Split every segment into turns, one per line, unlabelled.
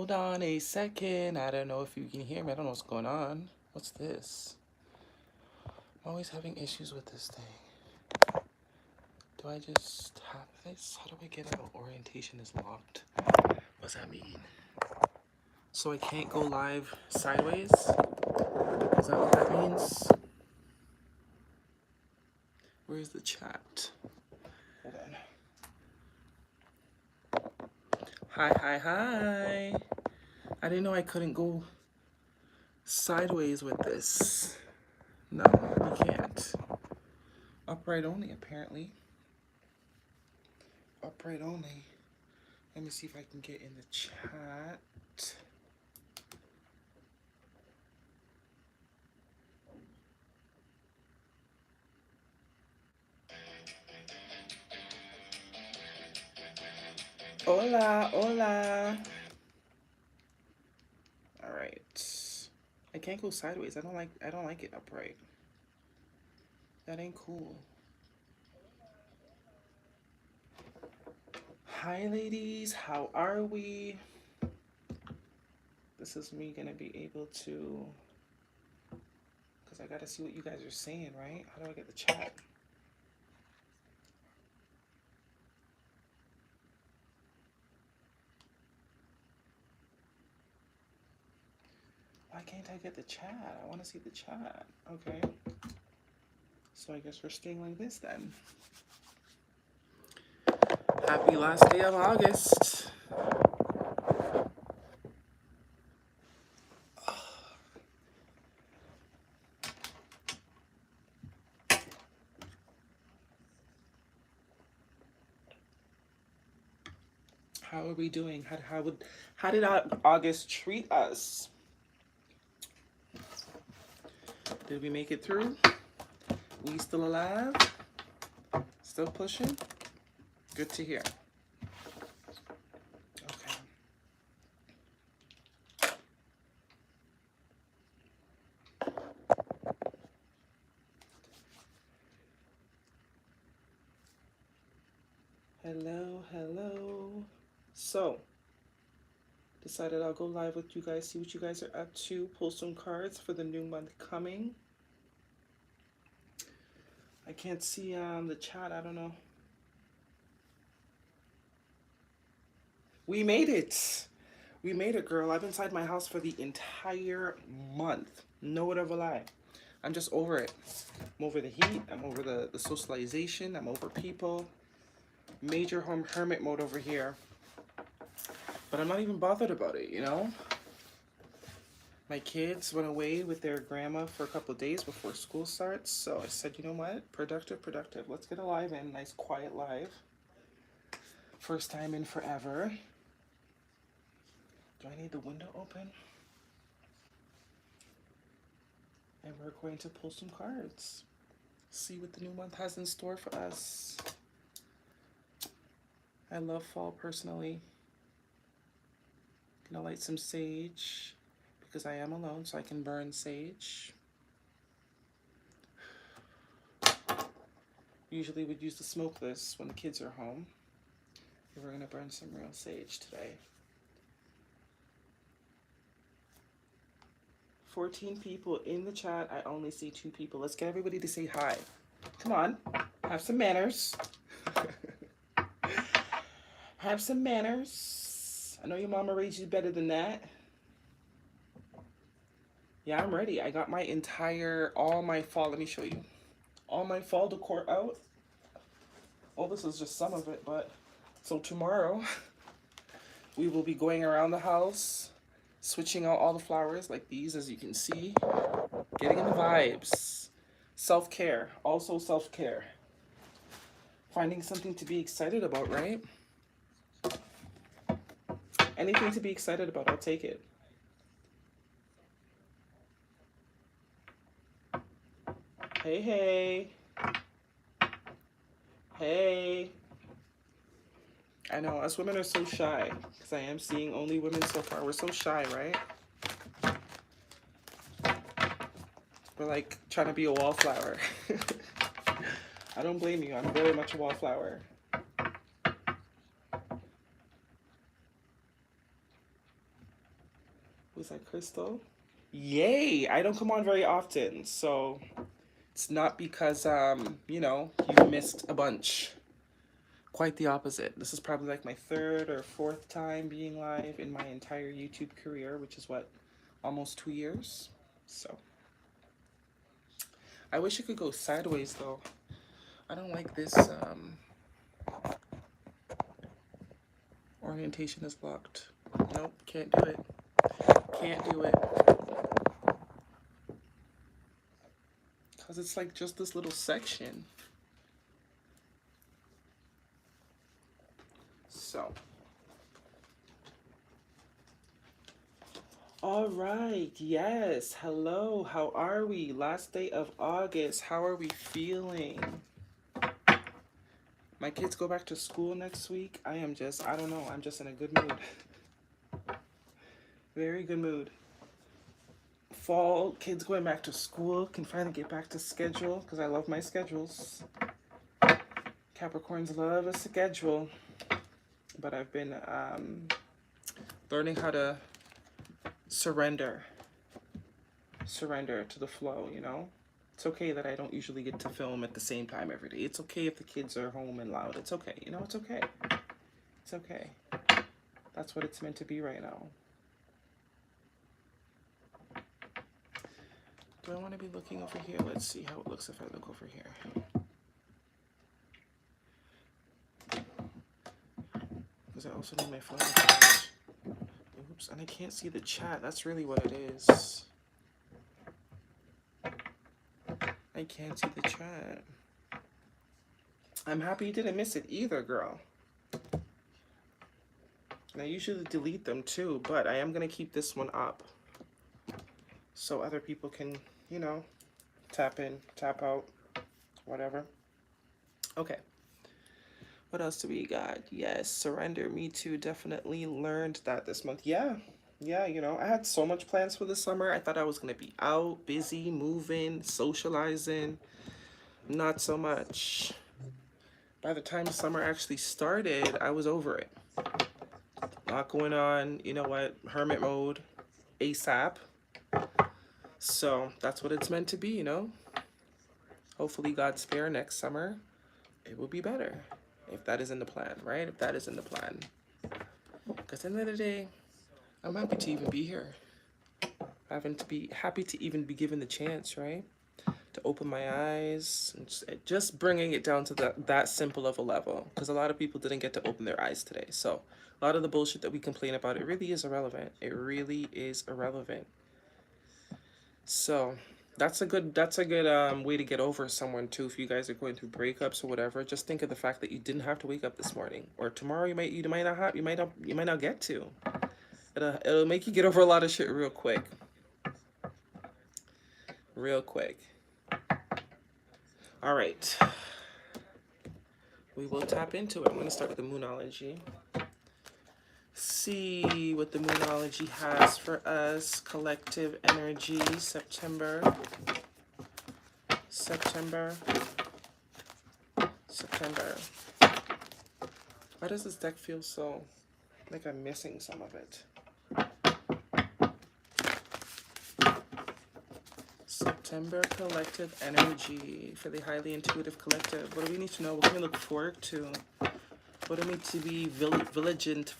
Hold on a second. I don't know if you can hear me. I don't know what's going on. What's this? I'm always having issues with this thing. Do I just have this? How do I get out? Orientation is locked. What does that mean? So I can't go live sideways? Is that what that means? Where's the chat? Hold on. Hi. I didn't know I couldn't go sideways with this. No, you can't. Upright only, apparently. Upright only. Let me see if I can get in the chat. Hola. All right. I can't go sideways. I don't like it upright. That ain't cool. Hi ladies, how are we? This is me gonna be able to, because I gotta see what you guys are saying, right? How do I get the chat? Why can't I get the chat? I want to see the chat. Okay. So I guess we're staying like this then. Happy last day of August. How are we doing? How did August treat us? Did we make it through? We still alive? Still pushing? Good to hear. Okay. Hello. So, decided I'll go live with you guys, see what you guys are up to, pull some cards for the new month coming. I can't see the chat, I don't know. We made it. We made it, girl. I've been inside my house for the entire month. No word of a lie. I'm just over it. I'm over the heat. I'm over the socialization. I'm over people. Major hermit mode over here. But I'm not even bothered about it, you know? My kids went away with their grandma for a couple of days before school starts. So I said, you know what? Productive. Let's get a live in. Nice, quiet live. First time in forever. Do I need the window open? And we're going to pull some cards. See what the new month has in store for us. I love fall personally. Gonna light some sage because I am alone, so I can burn sage. Usually would use the smokeless when the kids are home. We're gonna burn some real sage today. 14 people in the chat. I only see 2 people. Let's get everybody to say hi. Come on, have some manners. Have some manners. I know your mama raised you better than that. Yeah, I'm ready. I got my all my fall, let me show you. All my fall decor out. Oh, this is just some of it, but so tomorrow we will be going around the house, switching out all the flowers like these, as you can see. Getting in the vibes. Self-care, also self-care. Finding something to be excited about, right? Anything to be excited about, I'll take it. Hey. I know, us women are so shy, because I am seeing only women so far. We're so shy, right? We're like trying to be a wallflower. I don't blame you. I'm very much a wallflower. Was that Crystal? Yay! I don't come on very often, so it's not because you know, you missed a bunch. Quite the opposite. This is probably like my third or fourth time being live in my entire YouTube career, which is what, almost 2 years. So I wish it could go sideways though. I don't like this. Orientation is locked. Nope, can't do it. Can't do it. Because it's like just this little section. So. All right, yes. Hello, how are we? Last day of August. How are we feeling? My kids go back to school next week. I don't know, I'm just in a good mood. Very good mood. Fall, kids going back to school, can finally get back to schedule, because I love my schedules. Capricorns love a schedule. But I've been learning how to surrender to the flow, you know? It's okay that I don't usually get to film at the same time every day. It's okay if the kids are home and loud. It's okay, you know, it's okay. It's okay. That's what it's meant to be right now. Do I want to be looking over here? Let's see how it looks if I look over here. Because I also need my phone to charge. Oops, and I can't see the chat. That's really what it is. I can't see the chat. I'm happy you didn't miss it either, girl. And I usually delete them too, but I am going to keep this one up. So other people can, you know, tap in, tap out, whatever. Okay. What else do we got? Yes, surrender. Me too. Definitely learned that this month. Yeah, you know, I had so much plans for the summer. I thought I was going to be out, busy, moving, socializing. Not so much. By the time summer actually started, I was over it. A lot going on. You know what? Hermit mode. ASAP. So that's what it's meant to be, you know? Hopefully, God spare next summer, it will be better. If that is in the plan, right? If that is in the plan. Because at the end of the day, I'm happy to even be here. Happy to even be given the chance, right? To open my eyes. And just bringing it down to that simple of a level. Because a lot of people didn't get to open their eyes today. So a lot of the bullshit that we complain about, it really is irrelevant. It really is irrelevant. So that's a good way to get over someone too. If you guys are going through breakups or whatever, just think of the fact that you didn't have to wake up this morning, or tomorrow you might not get to. It'll make you get over a lot of shit real quick. All right, we will tap into it. I'm going to start with the Moonology. See what the Moonology has for us. Collective energy, September. Why does this deck feel so like I'm missing some of it? September collective energy for the highly intuitive collective. What do we need to know? What can we look forward to? What do we need to be vigilant?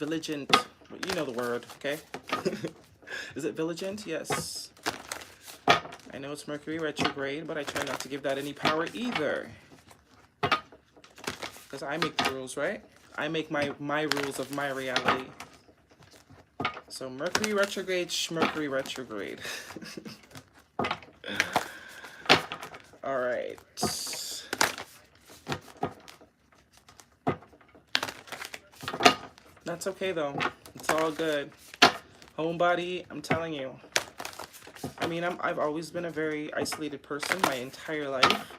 You know the word, okay? Is it vigilant? Yes. I know it's Mercury retrograde, but I try not to give that any power either. Because I make the rules, right? I make my rules of my reality. So Mercury retrograde, Schmercury retrograde. All right. That's okay though. It's all good. Homebody, I'm telling you. I mean, I've always been a very isolated person my entire life.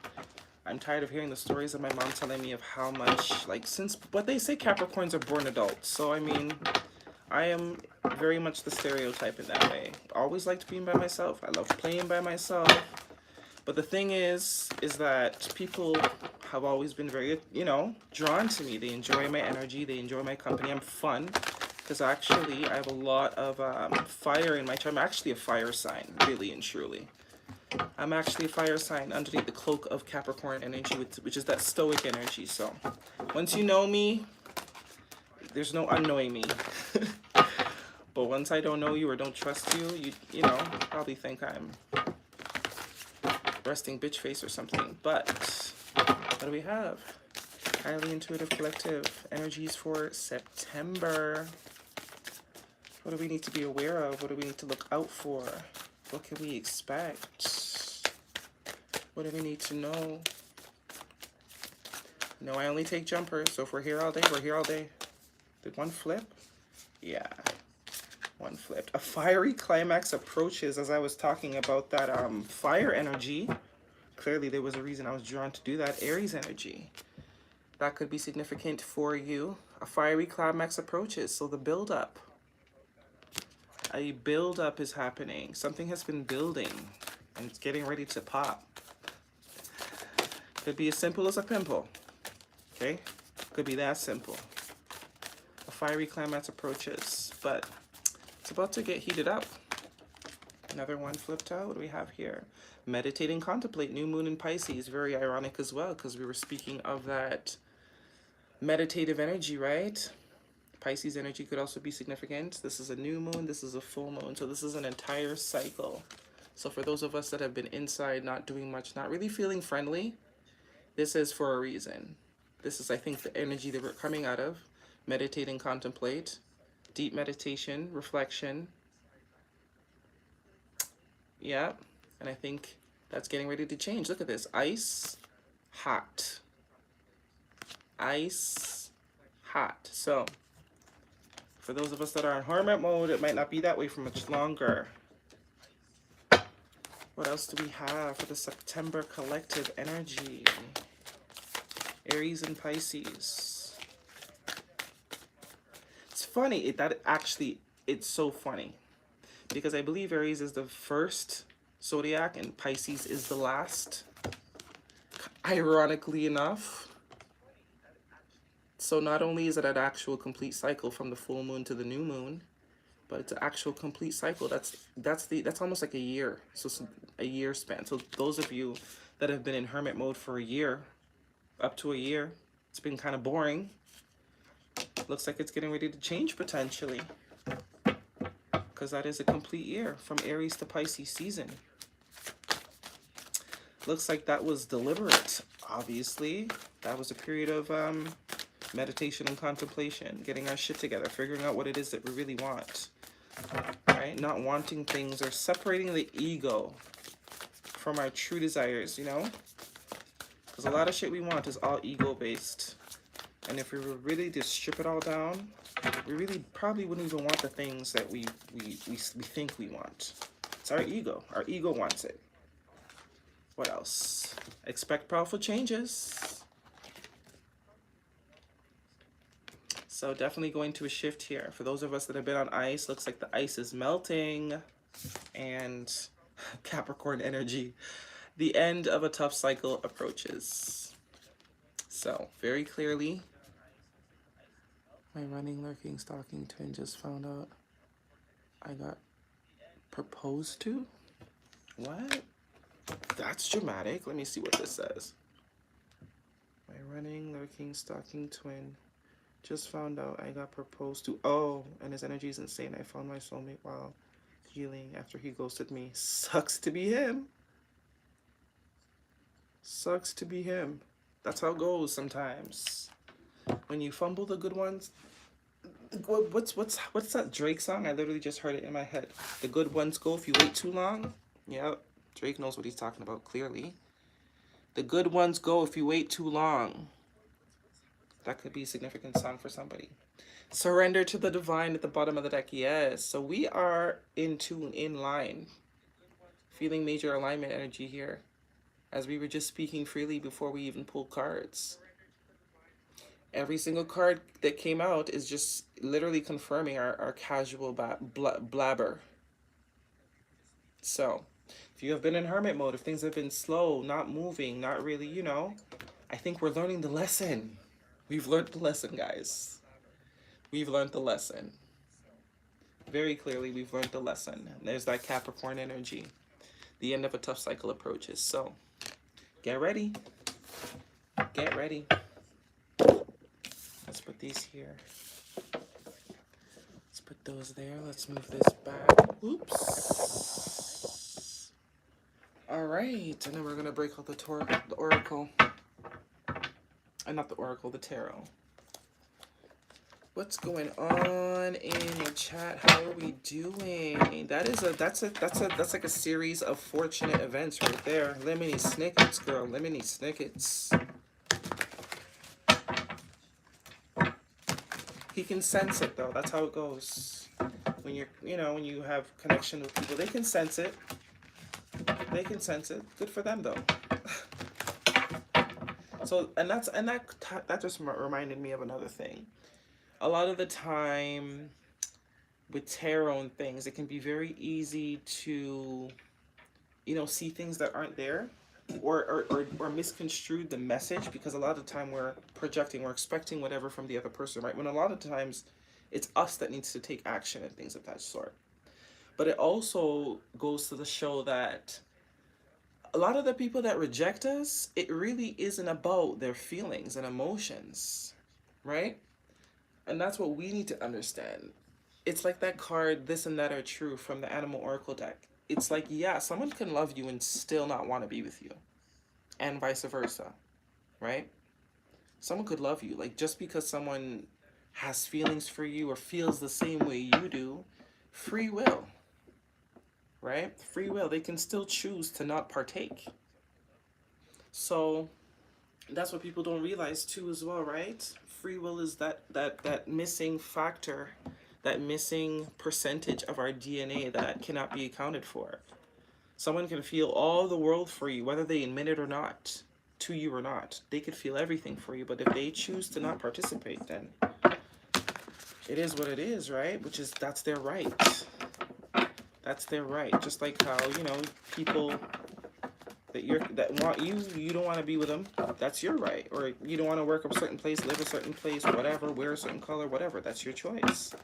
I'm tired of hearing the stories of my mom telling me of how much, like, but they say Capricorns are born adults. So, I mean, I am very much the stereotype in that way. Always liked being by myself. I love playing by myself. But the thing is that people have always been very, you know, drawn to me. They enjoy my energy. They enjoy my company. I'm fun. because actually I have a lot of fire in my chart. I'm actually a fire sign, really and truly. I'm actually a fire sign underneath the cloak of Capricorn energy, which is that stoic energy. So once you know me, there's no unknowing me. But once I don't know you or don't trust you, you know, probably think I'm resting bitch face or something. But what do we have? Highly intuitive collective energies for September. What do we need to be aware of? What do we need to look out for? What can we expect? What do we need to know? No, I only take jumpers, so if we're here all day, we're here all day. Did one flip? Yeah, one flipped. A fiery climax approaches. As I was talking about that fire energy, clearly there was a reason I was drawn to do that. Aries energy. That could be significant for you. A fiery climax approaches, so the build-up. A build-up is happening. Something has been building, and it's getting ready to pop. Could be as simple as a pimple, okay? Could be that simple. A fiery climax approaches, but it's about to get heated up. Another one flipped out. What do we have here? Meditate and contemplate. New moon in Pisces. Very ironic as well, because we were speaking of that meditative energy, right? Pisces energy could also be significant. This is a new moon. This is a full moon. So this is an entire cycle. So for those of us that have been inside, not doing much, not really feeling friendly, this is for a reason. This is, I think, the energy that we're coming out of. Meditate and contemplate. Deep meditation, reflection. Yeah. And I think that's getting ready to change. Look at this. Ice, hot. Ice, hot. So for those of us that are in hermit mode, it might not be that way for much longer. What else do we have for the September collective energy? Aries and Pisces. It's funny, it's so funny. Because I believe Aries is the first zodiac and Pisces is the last. Ironically enough. So not only is it an actual complete cycle from the full moon to the new moon, but it's an actual complete cycle. That's almost like a year. So it's a year span. So those of you that have been in hermit mode for a year, up to a year, it's been kind of boring. Looks like it's getting ready to change potentially, because that is a complete year from Aries to Pisces season. Looks like that was deliberate. Obviously, that was a period of meditation and contemplation, getting our shit together, figuring out what it is that we really want, right? Not wanting things or separating the ego from our true desires, you know? Because a lot of shit we want is all ego-based. And if we were really to strip it all down, we really probably wouldn't even want the things that we think we want. It's our ego. Our ego wants it. What else? Expect powerful changes. So definitely going to a shift here. For those of us that have been on ice, looks like the ice is melting. And Capricorn energy. The end of a tough cycle approaches. So very clearly, my running, lurking, stalking twin just found out I got proposed to. What? That's dramatic. Let me see what this says. My running, lurking, stalking twin just found out I got proposed to. Oh, and his energy is insane. I found my soulmate while healing after he ghosted me. Sucks to be him. Sucks to be him. That's how it goes sometimes. When you fumble the good ones. What's that Drake song? I literally just heard it in my head. The good ones go if you wait too long. Yep, Drake knows what he's talking about clearly. The good ones go if you wait too long. That could be a significant song for somebody. Surrender to the divine at the bottom of the deck. Yes, so we are in tune, in line. Feeling major alignment energy here, as we were just speaking freely before we even pulled cards. Every single card that came out is just literally confirming our casual blabber. So, if you have been in hermit mode, if things have been slow, not moving, not really, you know, I think we're learning the lesson. We've learned the lesson, guys. We've learned the lesson. Very clearly, we've learned the lesson. There's that Capricorn energy. The end of a tough cycle approaches. So get ready. Get ready. Let's put these here. Let's put those there. Let's move this back. Oops. All right. And then we're going to break out the oracle. And not the oracle, the tarot. What's going on in the chat? How are we doing? That's like a series of fortunate events right there. Lemony Snickets, girl. Lemony Snickets. He can sense it though. That's how it goes. When you're, when you have connection with people, they can sense it. They can sense it. Good for them though. So, that just reminded me of another thing. A lot of the time with tarot and things, it can be very easy to, see things that aren't there, or misconstrue the message, because a lot of the time we're projecting, we're expecting whatever from the other person, right? When a lot of times it's us that needs to take action and things of that sort. But it also goes to the show that a lot of the people that reject us, it really isn't about their feelings and emotions, right? And that's what we need to understand. It's like that card, This and That Are True, from the Animal Oracle deck. It's like, yeah, someone can love you and still not want to be with you. And vice versa, right? Someone could love you. Like, just because someone has feelings for you or feels the same way you do, free will, right? Free will. They can still choose to not partake. So that's what people don't realize too as well, right? Free will is that missing factor, that missing percentage of our DNA that cannot be accounted for. Someone can feel all the world for you, whether they admit it or not, to you or not. They could feel everything for you, but if they choose to not participate, then it is what it is, right? That's their right. That's their right. Just like how, people that want you don't want to be with them, that's your right. Or you don't want to work a certain place, live a certain place, whatever, wear a certain color, whatever, that's your choice.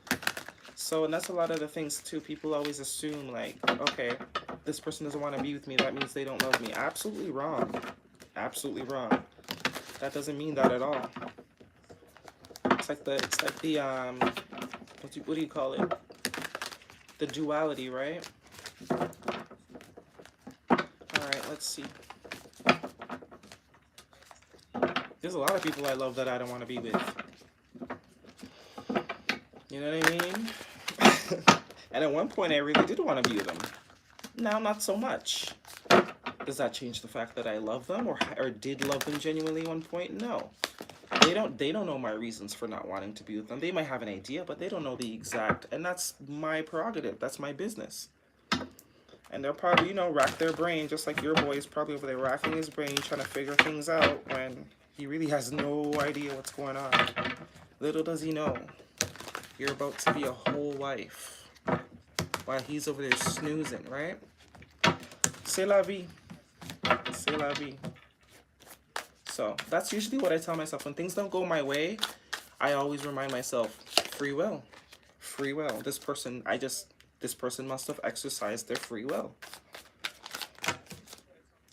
So, and that's a lot of the things too. People always assume like, okay, this person doesn't want to be with me, that means they don't love me. Absolutely wrong. Absolutely wrong. That doesn't mean that at all. It's like the what do you call it? The duality, right? Alright, let's see. There's a lot of people I love that I don't want to be with. You know what I mean? And at one point I really did want to be with them. Now, not so much. Does that change the fact that I love them or did love them genuinely at one point? No. They don't know my reasons for not wanting to be with them. They might have an idea, but they don't know the exact, and that's my prerogative. That's my business. And they'll probably, rack their brain, just like your boy is probably over there racking his brain, trying to figure things out when he really has no idea what's going on. Little does he know, you're about to be a whole wife while he's over there snoozing, right? C'est la vie. C'est la vie. So that's usually what I tell myself. When things don't go my way, I always remind myself, free will. Free will. This person must have exercised their free will.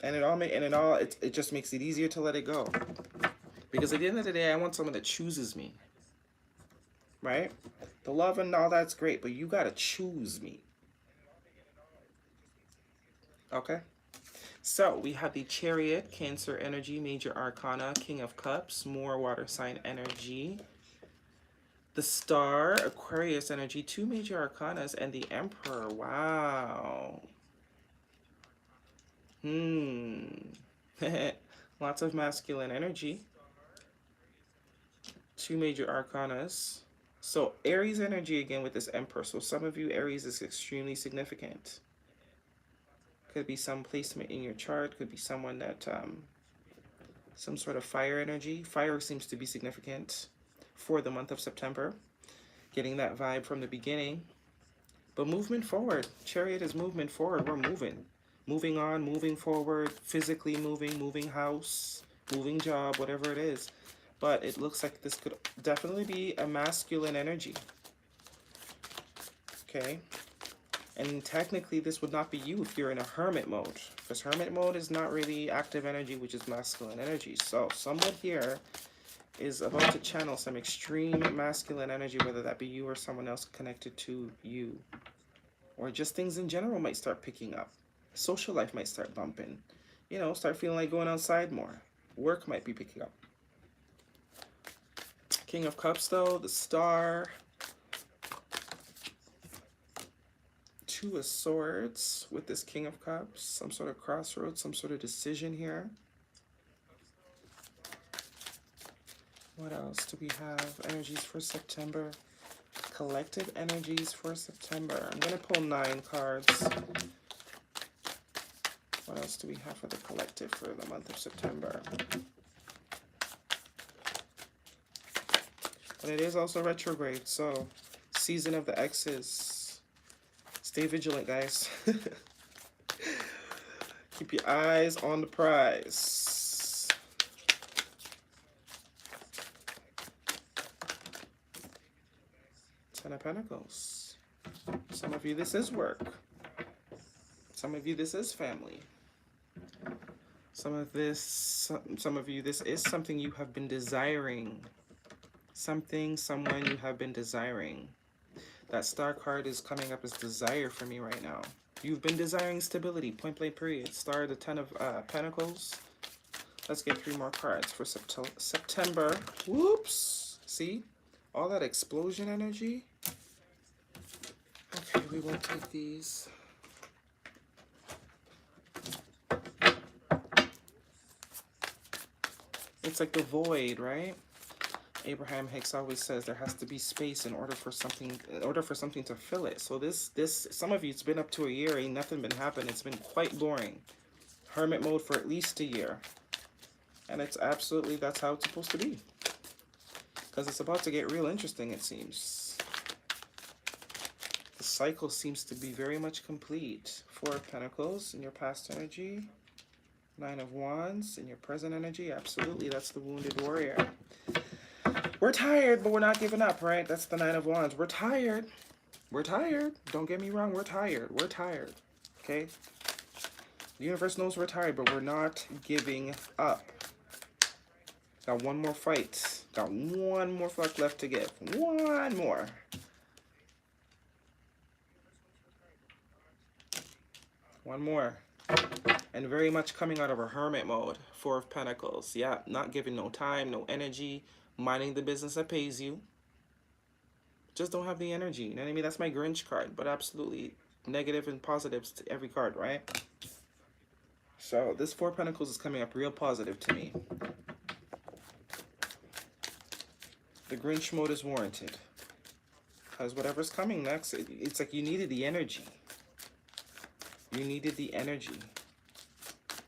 And it just makes it easier to let it go. Because at the end of the day, I want someone that chooses me. Right? The love and all that's great, but you gotta choose me. Okay? So we have the Chariot, Cancer energy, Major Arcana, King of Cups, more water sign energy. The Star, Aquarius energy, 2 Major Arcanas, and the Emperor. Wow. Lots of masculine energy. 2 Major Arcanas. So Aries energy again with this Emperor. So some of you, Aries is extremely significant. Could be some placement in your chart. Could be someone that, some sort of fire energy. Fire seems to be significant for the month of September. Getting that vibe from the beginning. But movement forward. Chariot is movement forward. We're moving. Moving on, moving forward, physically moving house, moving job, whatever it is. But it looks like this could definitely be a masculine energy. Okay. And technically, this would not be you if you're in a hermit mode. Because hermit mode is not really active energy, which is masculine energy. So someone here is about to channel some extreme masculine energy, whether that be you or someone else connected to you. Or just things in general might start picking up. Social life might start bumping. You know, start feeling like going outside more. Work might be picking up. King of Cups, though, the Star. Two of Swords with this King of Cups. Some sort of crossroads, some sort of decision here. What else do we have? Energies for September. Collective energies for September. I'm going to pull 9 cards. What else do we have for the collective for the month of September? But it is also retrograde, so season of the X's. Stay vigilant, guys. Keep your eyes on the prize. Ten of Pentacles. Some of you, this is work. Some of you, this is family. Some of you, this is something you have been desiring. Someone you have been desiring. That Star card is coming up as desire for me right now. You've been desiring stability, point blank period. Star, the Ten of Pentacles. Let's get 3 more cards for September. Whoops! See? All that explosion energy. Okay, we won't take these. It's like the void, right? Abraham Hicks always says there has to be space in order for something to fill it. So this some of you, it's been up to a year, ain't nothing been happening. It's been quite boring. Hermit mode for at least a year. And it's absolutely, that's how it's supposed to be. Because it's about to get real interesting, it seems. The cycle seems to be very much complete. 4 of Pentacles in your past energy. 9 of Wands in your present energy. Absolutely, that's the wounded warrior. We're tired, but we're not giving up, right? That's the 9 of Wands. We're tired. We're tired. Don't get me wrong. We're tired. We're tired. Okay? The universe knows we're tired, but we're not giving up. Got one more fight. Got one more fight left to give. One more. One more. And very much coming out of a hermit mode. 4 of Pentacles. Yeah, not giving no time, no energy. Minding the business that pays you. Just don't have the energy. You know what I mean? That's my Grinch card. But absolutely negative and positives to every card, right? So this 4 of Pentacles is coming up real positive to me. The Grinch mode is warranted. Because whatever's coming next, it's like you needed the energy. You needed the energy.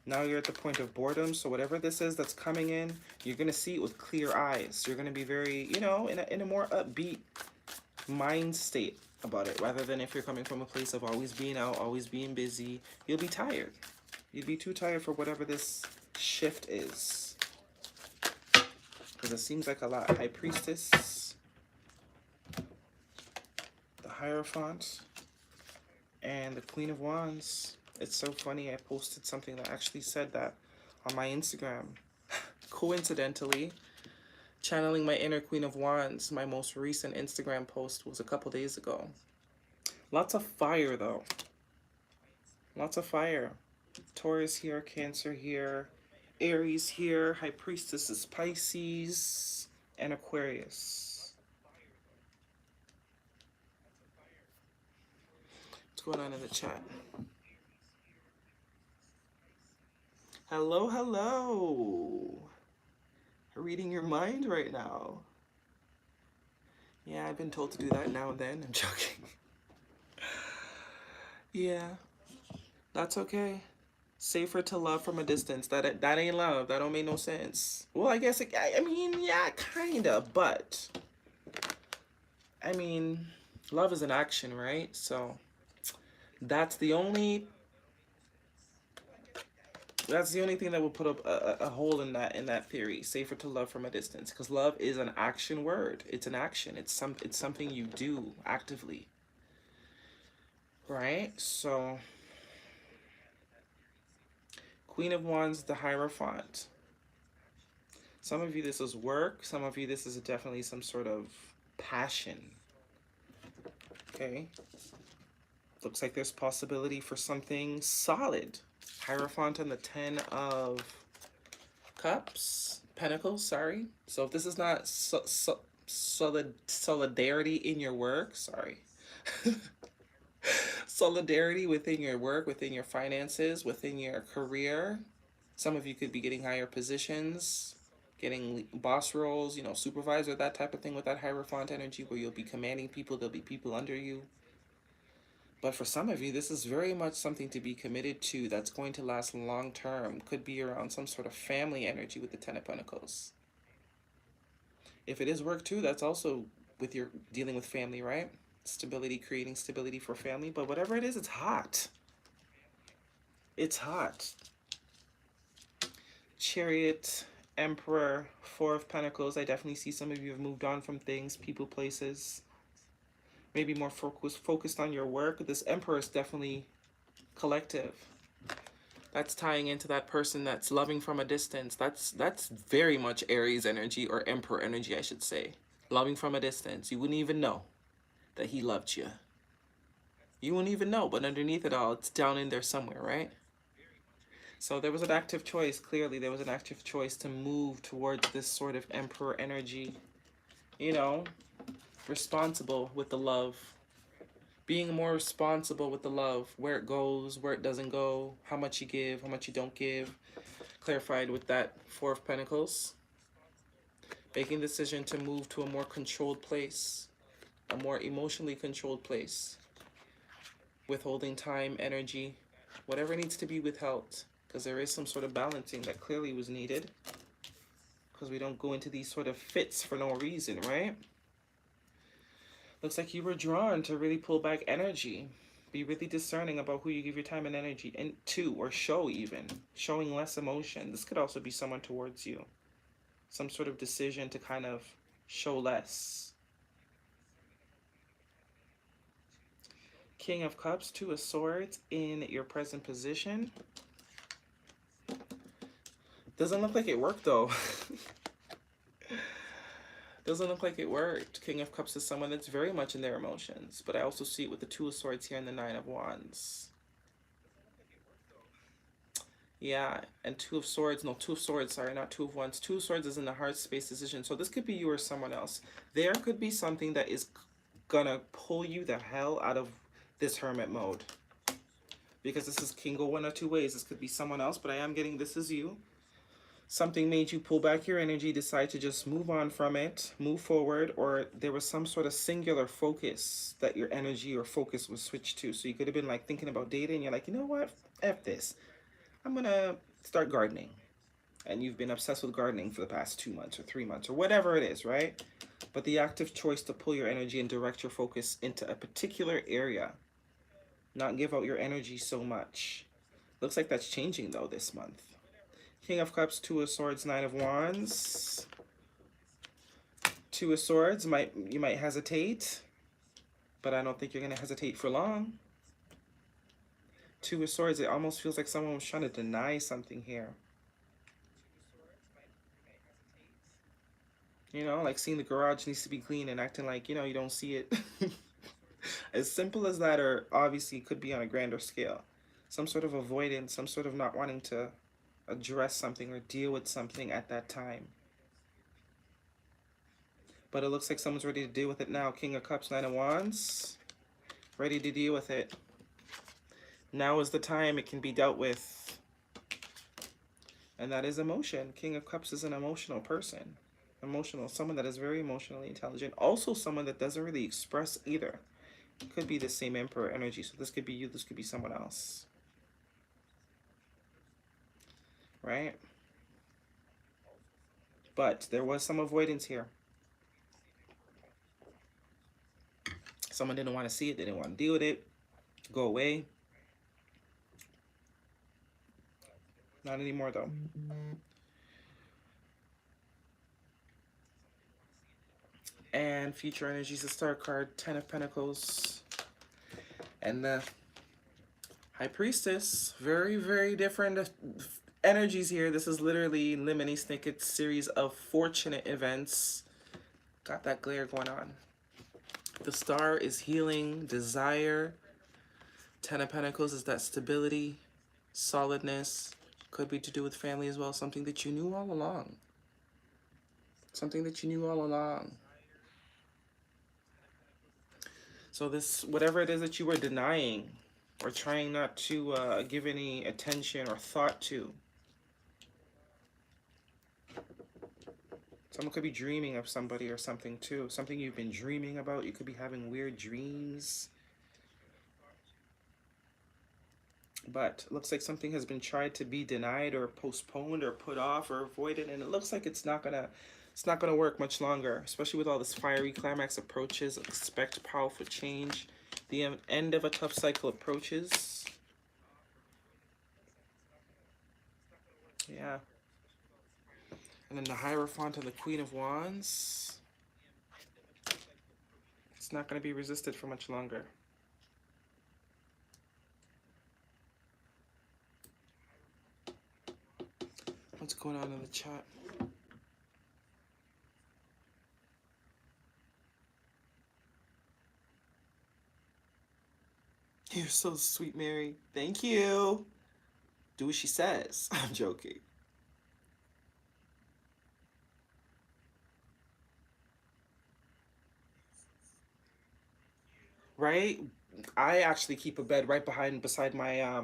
Now you're at the point of boredom, so whatever this is that's coming in, you're going to see it with clear eyes. You're going to be very, you know, in a more upbeat mind state about it, rather than if you're coming from a place of always being out, always being busy. You'll be tired. You'd be too tired for whatever this shift is. Because it seems like a lot. High Priestess, the Hierophant, and the Queen of Wands. It's so funny, I posted something that actually said that on my Instagram. Coincidentally, channeling my inner Queen of Wands, my most recent Instagram post was a couple days ago. Lots of fire, though. Lots of fire. Taurus here, Cancer here, Aries here, High Priestess is Pisces, and Aquarius. What's going on in the chat? Hello, hello. Reading your mind right now. Yeah, I've been told to do that now and then. I'm joking. Yeah, that's okay. Safer to love from a distance. That ain't love. That don't make no sense. Well, I guess I mean, yeah, kinda, but I mean, love is an action, right? So that's the only thing that will put up a hole in that theory. Safer to love from a distance, because love is an action word. It's an action. It's something you do actively. right? So, Queen of Wands, the Hierophant. Some of you, this is work. Some of you, this is definitely some sort of passion. Okay. Looks like there's possibility for something solid. Hierophant and the Ten of Cups. Pentacles, sorry. So if this is not solidarity in your work, sorry. Solidarity within your work, within your finances, within your career. Some of you could be getting higher positions, getting boss roles, you know, supervisor, that type of thing with that Hierophant energy where you'll be commanding people, there'll be people under you. But for some of you, this is very much something to be committed to that's going to last long term. Could be around some sort of family energy with the Ten of Pentacles. If it is work too, that's also with your dealing with family, right? Stability, creating stability for family. But whatever it is, it's hot. It's hot. Chariot, Emperor, Four of Pentacles. I definitely see some of you have moved on from things, people, places. Maybe more focused on your work. This Emperor is definitely collective. That's tying into that person that's loving from a distance. That's very much Aries energy, or Emperor energy, I should say. Loving from a distance. You wouldn't even know that he loved you. You wouldn't even know, but underneath it all, it's down in there somewhere, right? So there was an active choice. Clearly, there was an active choice to move towards this sort of Emperor energy. You know, responsible with the love. Being more responsible with the love. Where it goes, where it doesn't go. How much you give, how much you don't give. Clarified with that Four of Pentacles. Making the decision to move to a more controlled place. A more emotionally controlled place. Withholding time, energy. Whatever needs to be withheld. Because there is some sort of balancing that clearly was needed. Because we don't go into these sort of fits for no reason, right? Looks like you were drawn to really pull back energy. Be really discerning about who you give your time and energy into, or show even. Showing less emotion. This could also be someone towards you. Some sort of decision to kind of show less. King of Cups, Two of Swords in your present position. Doesn't look like it worked though. Doesn't look like it worked. King of Cups is someone that's very much in their emotions. But I also see it with the Two of Swords here and the Nine of Wands. Yeah, and Two of Swords, sorry, not Two of Wands. Two of Swords is in the heart space decision. So this could be you or someone else. There could be something that is gonna pull you the hell out of this hermit mode. Because this can go one or two ways. This could be someone else, but I am getting this is you. Something made you pull back your energy, decide to just move on from it, move forward, or there was some sort of singular focus that your energy or focus was switched to. So you could have been like thinking about dating, and you're like, you know what, F this. I'm gonna start gardening. And you've been obsessed with gardening for the past 2 months or 3 months or whatever it is, right? But the active choice to pull your energy and direct your focus into a particular area, not give out your energy so much. Looks like that's changing though this month. King of Cups, Two of Swords, Nine of Wands. Two of Swords, you might hesitate, but I don't think you're going to hesitate for long. Two of Swords, it almost feels like someone was trying to deny something here. You know, like seeing the garage needs to be clean and acting like, you know, you don't see it. As simple as that, or obviously could be on a grander scale. Some sort of avoidance, some sort of not wanting to address something or deal with something at that time. But it looks like someone's ready to deal with it now. King of Cups, Nine of Wands. Ready to deal with it. Now is the time it can be dealt with. And that is emotion. King of Cups is an emotional person. Emotional. Someone that is very emotionally intelligent. Also someone that doesn't really express either. It could be the same Emperor energy. So this could be you. This could be someone else. Right? But there was some avoidance here. Someone didn't want to see it. They didn't want to deal with it. Go away. Not anymore though. And future energies, the star card, Ten of Pentacles. And the High Priestess. Very, very different energies here. This is literally Lemony Snicket's series of fortunate events. Got that glare going on. The Star is healing, desire. Ten of Pentacles is that stability, solidness. Could be to do with family as well. Something that you knew all along. Something that you knew all along. So this, whatever it is that you were denying or trying not to give any attention or thought to. Someone could be dreaming of somebody or something too. Something you've been dreaming about. You could be having weird dreams. But looks like something has been tried to be denied or postponed or put off or avoided, and it looks like it's not gonna work much longer, especially with all this fiery climax approaches. Expect powerful change. The end of a tough cycle approaches. Yeah. And then the Hierophant and the Queen of Wands. It's not going to be resisted for much longer. What's going on in the chat? You're so sweet, Mary. Thank you. Do what she says. I'm joking. Right? I actually keep a bed right beside my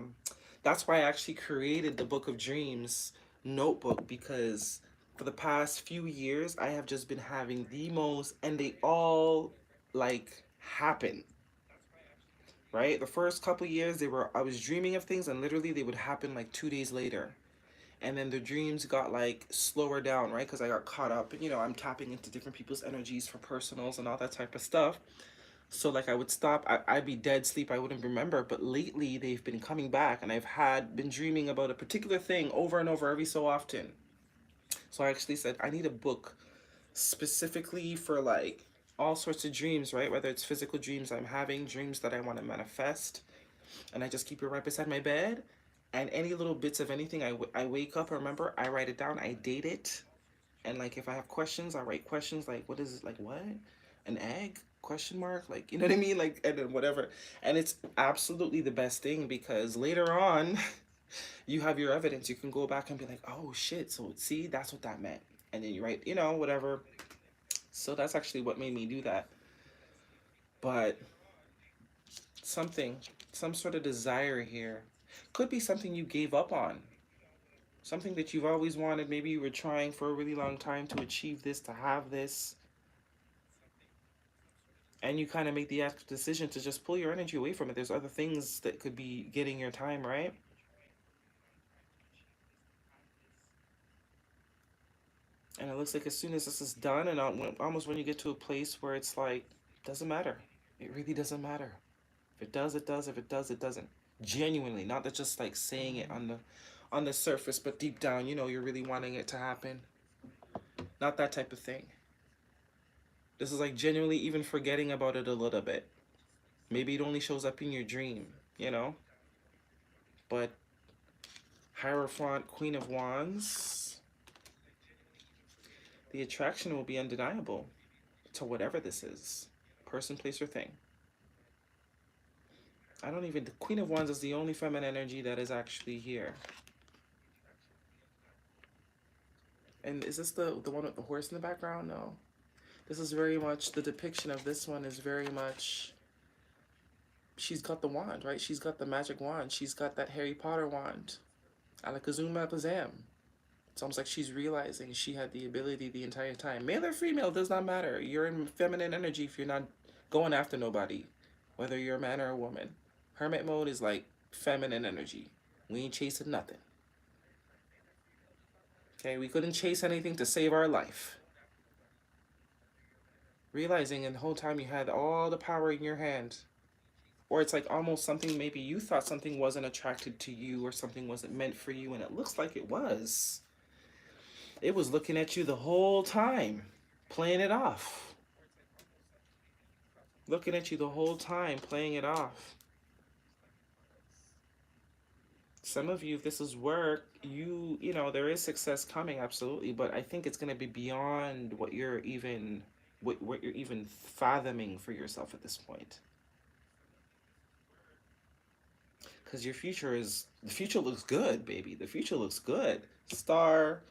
that's why I actually created the Book of Dreams notebook, because for the past few years I have just been having the most, and they all like happen. Right? The first couple years I was dreaming of things and literally they would happen like 2 days later. And then the dreams got like slower down, right? Because I got caught up and I'm tapping into different people's energies for personals and all that type of stuff. So like I would stop, I'd be dead sleep, I wouldn't remember. But lately they've been coming back and I've been dreaming about a particular thing over and over every so often. So I actually said I need a book specifically for like all sorts of dreams, right? Whether it's physical dreams I'm having, dreams that I want to manifest, and I just keep it right beside my bed. And any little bits of anything, I wake up, remember, I write it down, I date it. And like if I have questions, I write questions like, what is it, like what? An egg? Question mark? Like, you know what I mean? Like, and then whatever. And it's absolutely the best thing, because later on, you have your evidence. You can go back and be like, oh shit, so see, that's what that meant. And then you write, whatever. So that's actually what made me do that. But some sort of desire here. Could be something you gave up on. Something that you've always wanted. Maybe you were trying for a really long time to achieve this, to have this. And you kind of make the active decision to just pull your energy away from it. There's other things that could be getting your time, right? And it looks like as soon as this is done, and almost when you get to a place where it's like, doesn't matter. It really doesn't matter. If it does, it does. If it does, it doesn't. Genuinely, not that just like saying it on the surface, but deep down, you're really wanting it to happen. Not that type of thing. This is like genuinely even forgetting about it a little bit. Maybe it only shows up in your dream, But Hierophant, Queen of Wands, the attraction will be undeniable to whatever this is. Person, place, or thing. The Queen of Wands is the only feminine energy that is actually here. And is this the one with the horse in the background? No. This is very much, the depiction of this one is very much, she's got the wand, right? She's got the magic wand. She's got that Harry Potter wand. Alakazam, Alakazam. It's almost like she's realizing she had the ability the entire time. Male or female, does not matter. You're in feminine energy if you're not going after nobody, whether you're a man or a woman. Hermit mode is like feminine energy. We ain't chasing nothing. Okay, we couldn't chase anything to save our life. Realizing in the whole time you had all the power in your hand. Or it's like almost something, maybe you thought something wasn't attracted to you or something wasn't meant for you, and it looks like it was. It was looking at you the whole time, playing it off. Looking at you the whole time, playing it off. Some of you, if this is work, you know, there is success coming, absolutely, but I think it's going to be beyond what you're even fathoming for yourself at this point. Because the future looks good, baby. The future looks good. Star,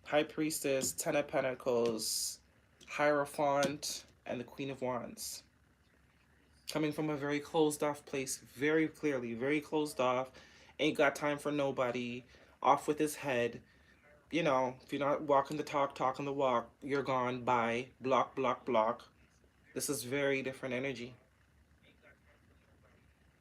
High Priestess, Ten of Pentacles, Hierophant, and the Queen of Wands. Coming from a very closed off place, very clearly, very closed off. Ain't got time for nobody. Off with his head. You know, if you're not walking the talk, talking the walk, you're gone. Bye. Block, block, block. This is very different energy.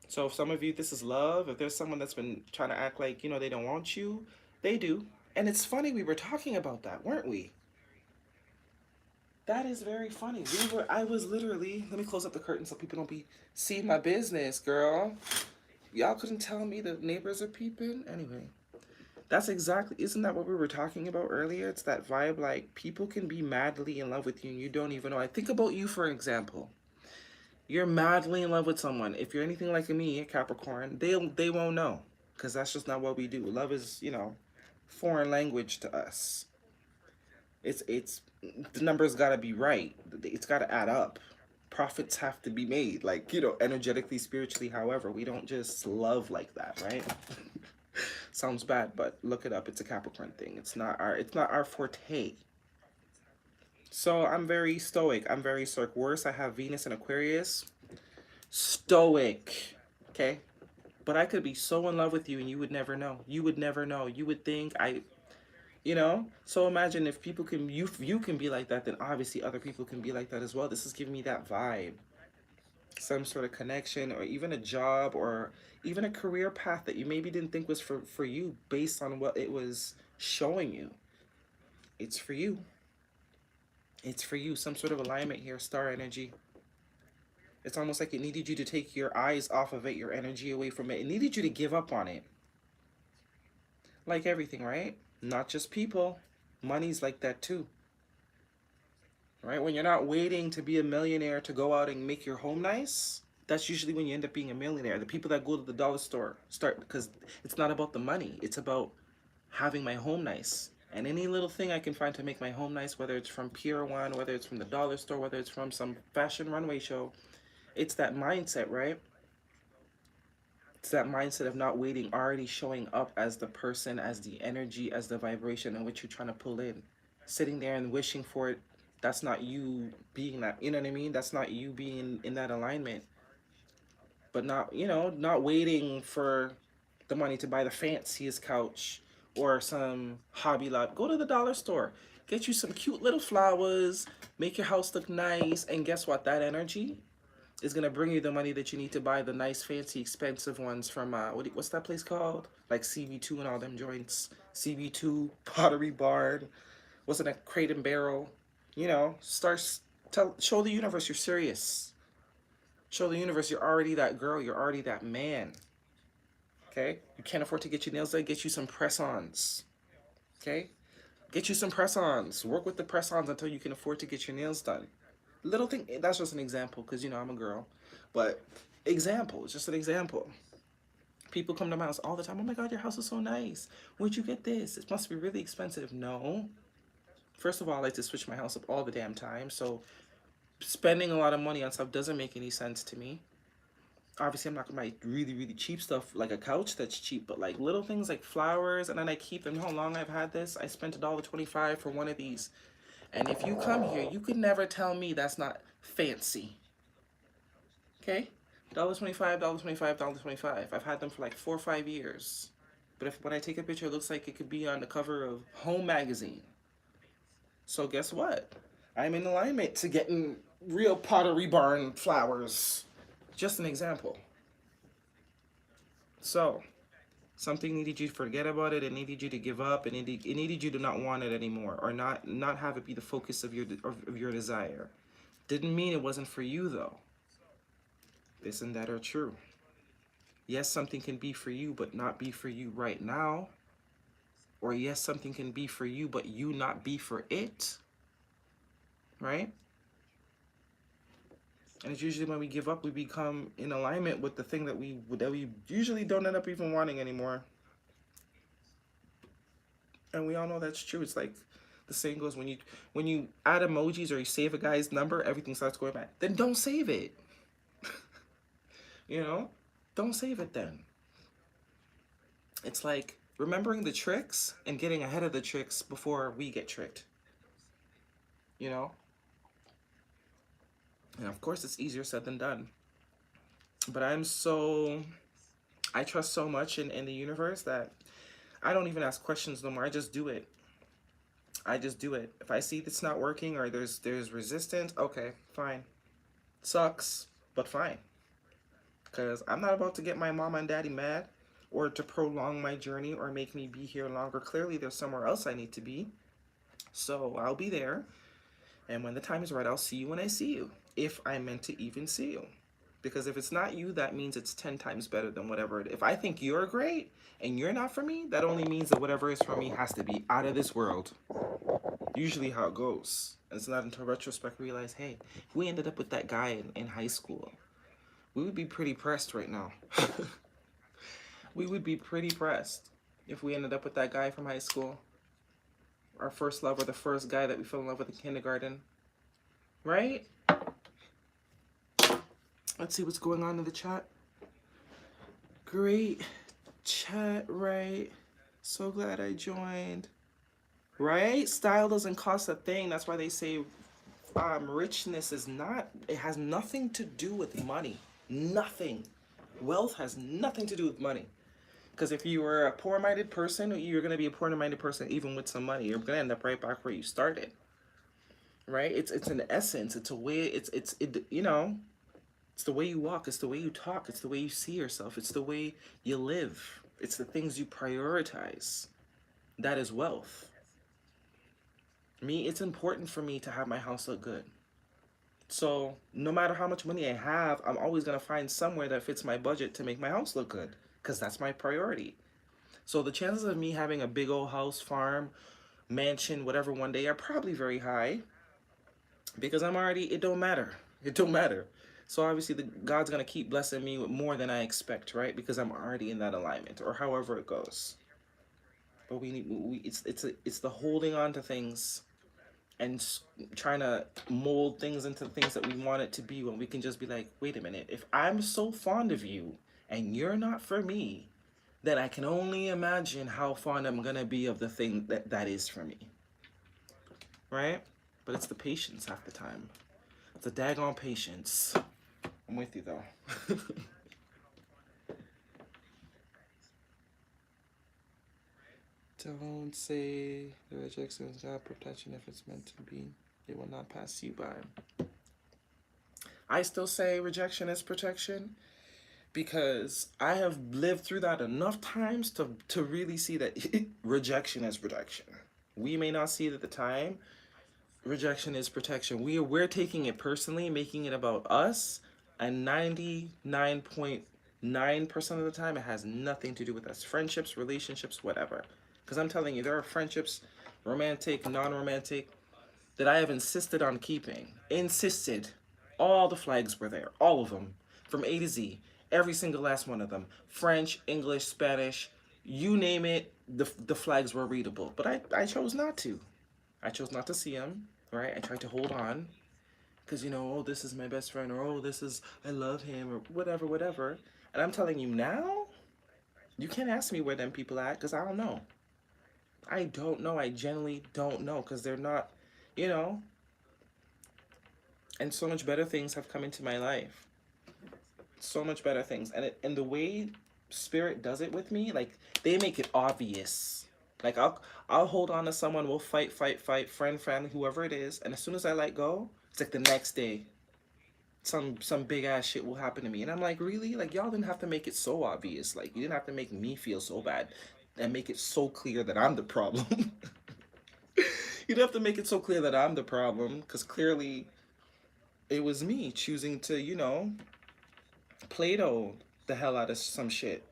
So if some of you, this is love. If there's someone that's been trying to act like, you know, they don't want you, they do. And it's funny, we were talking about that, weren't we? That is very funny. I was literally, let me close up the curtain so people don't be seeing my business, girl. Y'all couldn't tell me the neighbors are peeping? Anyway, that's exactly, isn't that what we were talking about earlier? It's that vibe, like, people can be madly in love with you and you don't even know. I think about you, for example. You're madly in love with someone. If you're anything like me, Capricorn, they won't know. Because that's just not what we do. Love is, you know, foreign language to us. It's the numbers gotta be right. It's gotta add up. Profits have to be made, like, you know, energetically, spiritually. However, we don't just love like that, right? Sounds bad, but look it up. It's a Capricorn thing. It's not our forte. So I'm very stoic. I'm very stoic. Worse, I have Venus in Aquarius. Stoic. Okay? But I could be so in love with you and you would never know. You would never know. You would think you know? So imagine if you can be like that, then obviously other people can be like that as well. This is giving me that vibe. Some sort of connection or even a job or even a career path that you maybe didn't think was for you based on what it was showing you. It's for you. It's for you. Some sort of alignment here, star energy. It's almost like it needed you to take your eyes off of it, your energy away from it. It needed you to give up on it. Like everything, right? Not just people. Money's like that too. Right? When you're not waiting to be a millionaire to go out and make your home nice, that's usually when you end up being a millionaire. The people that go to the dollar store start because it's not about the money. It's about having my home nice. And any little thing I can find to make my home nice, whether it's from Pier 1, whether it's from the dollar store, whether it's from some fashion runway show, it's that mindset, right? It's that mindset of not waiting, already showing up as the person, as the energy, as the vibration in which you're trying to pull in. Sitting there and wishing for it, that's not you being that, you know what I mean? That's not you being in that alignment. But not, you know, not waiting for the money to buy the fanciest couch or some Hobby Lobby. Go to the dollar store, get you some cute little flowers, make your house look nice, and guess what? That energy is gonna bring you the money that you need to buy the nice, fancy, expensive ones from what's that place called? Like CB2 and all them joints. CB2, Pottery Barn. What's it? A Crate and Barrel. You know, show the universe you're serious. Show the universe you're already that girl. You're already that man. Okay? You can't afford to get your nails done. Get you some press-ons. Okay? Get you some press-ons. Work with the press-ons until you can afford to get your nails done. Little thing, that's just an example because, you know, I'm a girl. But example, it's just an example. People come to my house all the time. Oh my God, your house is so nice. Where'd you get this? It must be really expensive. No. First of all, I like to switch my house up all the damn time. So spending a lot of money on stuff doesn't make any sense to me. Obviously, I'm not gonna buy really, really cheap stuff like a couch that's cheap, but like little things like flowers, and then I keep them. You know how long I've had this? I spent $1.25 for one of these. And if you come here, you could never tell me that's not fancy. Okay? $1.25, $1.25, $1.25. I've had them for like 4 or 5 years. But when I take a picture, it looks like it could be on the cover of Home magazine. So guess what? I'm in alignment to getting real Pottery Barn flowers. Just an example. So, something needed you to forget about it. It needed you to give up. It needed you to not want it anymore, or not have it be the focus of your desire. Didn't mean it wasn't for you though. This and that are true. Yes, something can be for you, but not be for you right now. Or yes, something can be for you, but you not be for it. Right? And it's usually when we give up, we become in alignment with the thing that we usually don't end up even wanting anymore. And we all know that's true. It's like the saying goes, when you add emojis or you save a guy's number, everything starts going bad. Then don't save it. You know? Don't save it then. It's like remembering the tricks and getting ahead of the tricks before we get tricked. You know? And of course it's easier said than done. But I trust so much in the universe that I don't even ask questions no more. I just do it. I just do it. If I see it's not working or there's resistance, okay, fine. Sucks, but fine. Because I'm not about to get my mom and daddy mad or to prolong my journey or make me be here longer. Clearly, there's somewhere else I need to be. So I'll be there. And when the time is right, I'll see you when I see you. If I'm meant to even see you. Because if it's not you, that means it's 10 times better than whatever it is. If I think you're great and you're not for me, that only means that whatever is for me has to be out of this world. Usually how it goes. And it's not until retrospect we realize, hey, if we ended up with that guy in high school, we would be pretty pressed right now. We would be pretty pressed if we ended up with that guy from high school. Our first love, or the first guy that we fell in love with in kindergarten. Right? Let's see what's going on in the chat. Great chat, right? So glad I joined. Right? Style doesn't cost a thing. That's why they say richness is not, it has nothing to do with money. Nothing. Wealth has nothing to do with money. Because if you were a poor-minded person, you're going to be a poor-minded person even with some money. You're going to end up right back where you started. Right? It's an essence. It's a way, it's you know, it's the way you walk. It's the way you talk. It's the way you see yourself. It's the way you live. It's the things you prioritize. That is wealth. Me, it's important for me to have my house look good. So no matter how much money I have, I'm always going to find somewhere that fits my budget to make my house look good. Because that's my priority. So the chances of me having a big old house, farm, mansion, whatever one day are probably very high. Because I'm already, it don't matter. It don't matter. So obviously God's going to keep blessing me with more than I expect, right? Because I'm already in that alignment, or however it goes. But it's the holding on to things and trying to mold things into things that we want it to be, when we can just be like, wait a minute, if I'm so fond of you and you're not for me, then I can only imagine how fond I'm gonna be of the thing that is for me. Right? But it's the patience half the time. It's the daggone patience. I'm with you though. Don't say the rejection is God protection. If it's meant to be, it will not pass you by. I still say rejection is protection, because I have lived through that enough times to really see that rejection is protection. We may not see it at the time. Rejection is protection. We're taking it personally, making it about us, and 99.9% of the time it has nothing to do with us. Friendships, relationships, whatever. Because I'm telling you, there are friendships, romantic, non-romantic, that I have insisted on keeping. Insisted. All the flags were there. All of them. From A to Z. Every single last one of them. French, English, Spanish, you name it, the flags were readable. But I chose not to. I chose not to see them, right? I tried to hold on. Because, you know, oh, this is my best friend, or oh, this is, I love him, or whatever, whatever. And I'm telling you now, you can't ask me where them people at, because I don't know. I don't know. I genuinely don't know, because they're not, you know. And so much better things have come into my life. So much better things. And the way Spirit does it with me, like, they make it obvious. Like, I'll hold on to someone, we'll fight, friend, family, whoever it is, and as soon as I let go, it's like the next day, some big ass shit will happen to me. And I'm like, really? Like, y'all didn't have to make it so obvious. Like, you didn't have to make me feel so bad and make it so clear that I'm the problem. You didn't have to make it so clear that I'm the problem, because clearly it was me choosing to, you know, Play-Doh the hell out of some shit.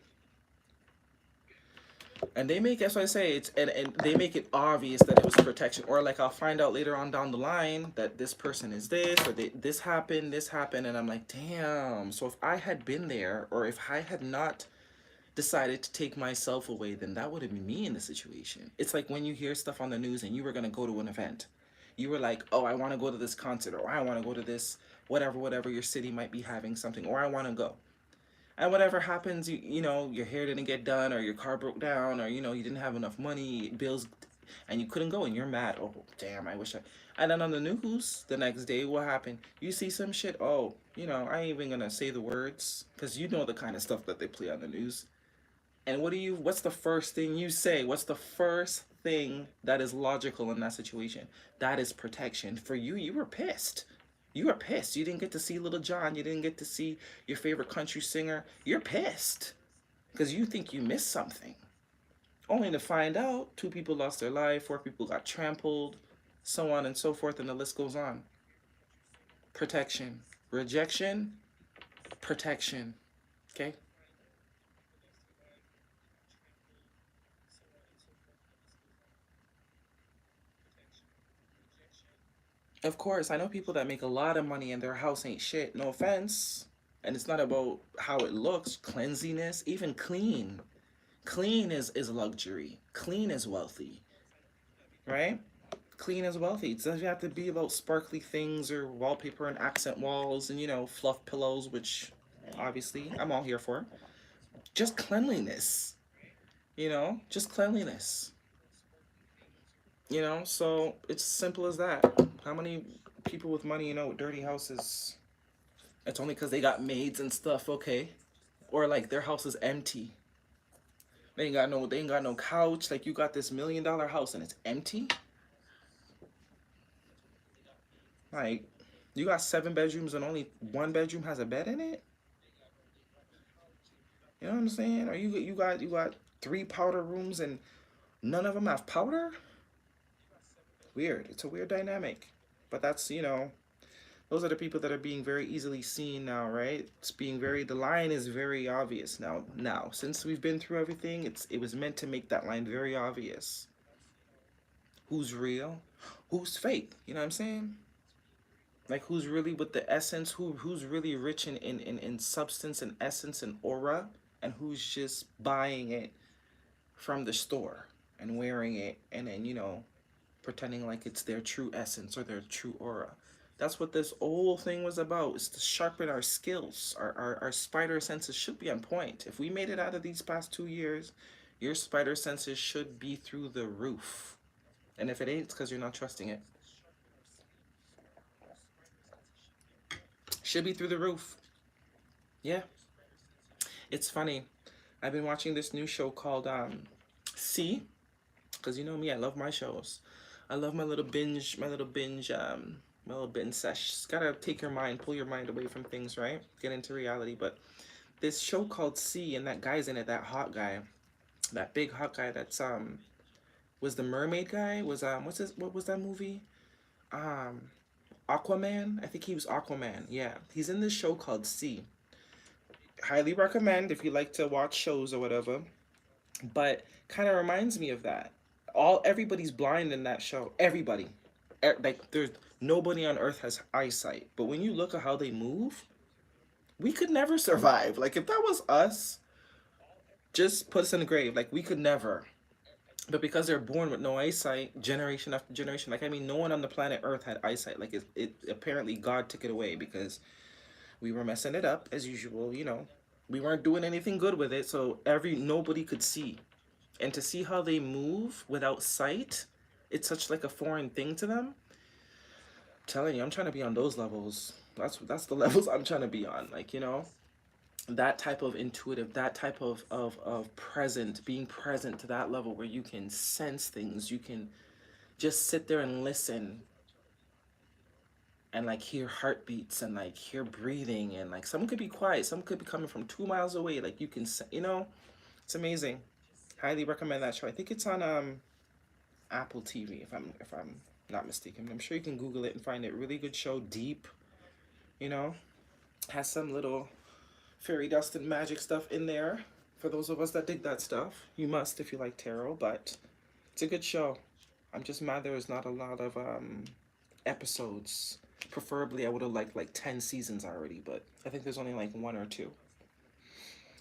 And they make, that's why I say, it's and they make it obvious that it was protection. Or like, I'll find out later on down the line that this person is this, or this happened, and I'm like, damn. So if I had been there, or if I had not decided to take myself away, then that would have been me in the situation. It's like when you hear stuff on the news and you were going to go to an event. You were like, oh, I want to go to this concert, or I want to go to this, whatever your city might be having something, or I want to go. And whatever happens, you know, your hair didn't get done, or your car broke down, or, you know, you didn't have enough money, bills, and you couldn't go, and you're mad. Oh, damn, I wish I. And then on the news the next day, what happened? You see some shit, oh, you know, I ain't even gonna say the words, because you know the kind of stuff that they play on the news. And what's the first thing you say? What's the first thing that is logical in that situation? That is protection. For you, you were pissed. You were pissed. You didn't get to see Little John. You didn't get to see your favorite country singer. You're pissed because you think you missed something. Only to find out 2 people lost their life, 4 people got trampled, so on and so forth, and the list goes on. Protection. Rejection, protection. Okay? Of course, I know people that make a lot of money and their house ain't shit. No offense. And it's not about how it looks, cleanliness, even clean. Clean is luxury. Clean is wealthy, right? Clean is wealthy. It doesn't have to be about sparkly things or wallpaper and accent walls and, you know, fluff pillows, which obviously I'm all here for. Just cleanliness, you know, just cleanliness. You know, so it's simple as that. How many people with money, you know, with dirty houses? It's only because they got maids and stuff, okay? Or like their house is empty. They ain't got no couch. Like you got this $1 million house and it's empty. Like you got 7 bedrooms and only one bedroom has a bed in it. You know what I'm saying? Or you got 3 powder rooms and none of them have powder. Weird. It's a weird dynamic. But that's, you know, those are the people that are being very easily seen now, right? It's being very the line is very obvious now. Now, since we've been through everything, it was meant to make that line very obvious. Who's real? Who's fake? You know what I'm saying? Like who's really with the essence, who's really rich in substance and essence and aura, and who's just buying it from the store and wearing it and then, you know, pretending like it's their true essence or their true aura. That's what this whole thing was about, is to sharpen our skills. Our spider senses should be on point. If we made it out of these past 2 years, your spider senses should be through the roof. And if it ain't, it's because you're not trusting it. Should be through the roof. Yeah. It's funny. I've been watching this new show called See, because you know me, I love my shows. I love my little binge sesh. It's gotta take your mind, pull your mind away from things, right? Get into reality. But this show called See, and that guy's in it, that hot guy, that big hot guy that's was the mermaid guy, was what was that movie? Um Aquaman? I think he was Aquaman. Yeah. He's in this show called See. Highly recommend if you like to watch shows or whatever. But kind of reminds me of that. Everybody's blind in that show. Everybody. Like there's nobody on earth has eyesight. But when you look at how they move, we could never survive. Like if that was us, just put us in the grave. Like we could never. But because they're born with no eyesight, generation after generation, like I mean, no one on the planet Earth had eyesight. Like it apparently God took it away because we were messing it up as usual. You know, we weren't doing anything good with it, so nobody could see. And to see how they move without sight, it's such like a foreign thing to them. I'm telling you, I'm trying to be on those levels. That's the levels I'm trying to be on. Like, you know, that type of intuitive, that type of present, being present to that level where you can sense things, you can just sit there and listen and like hear heartbeats and like hear breathing, and like someone could be quiet, someone could be coming from 2 miles away, like you can, you know, it's amazing. Highly recommend that show. I think it's on Apple TV if I'm not mistaken. I'm sure you can Google it and find it. Really good show, deep, you know, has some little fairy dust and magic stuff in there for those of us that dig that stuff. You must if you like tarot, but it's a good show. I'm just mad there is not a lot of episodes. Preferably I would have liked like 10 seasons already, but I think there's only like one or two.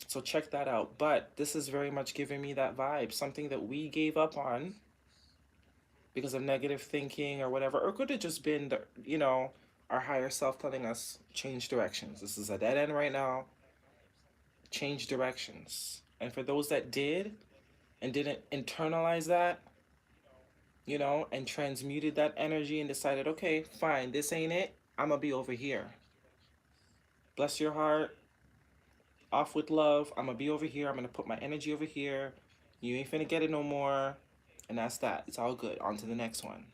So check that out. But this is very much giving me that vibe, something that we gave up on because of negative thinking or whatever, or could have just been the, our higher self telling us change directions. This is a dead end right now. Change directions. And for those that did and didn't internalize that, and transmuted that energy and decided, okay, fine, this ain't it. I'm gonna be over here. Bless your heart. Off with love. I'm gonna be over here. I'm gonna put my energy over here. You ain't finna get it no more. And that's that. It's all good. On to the next one.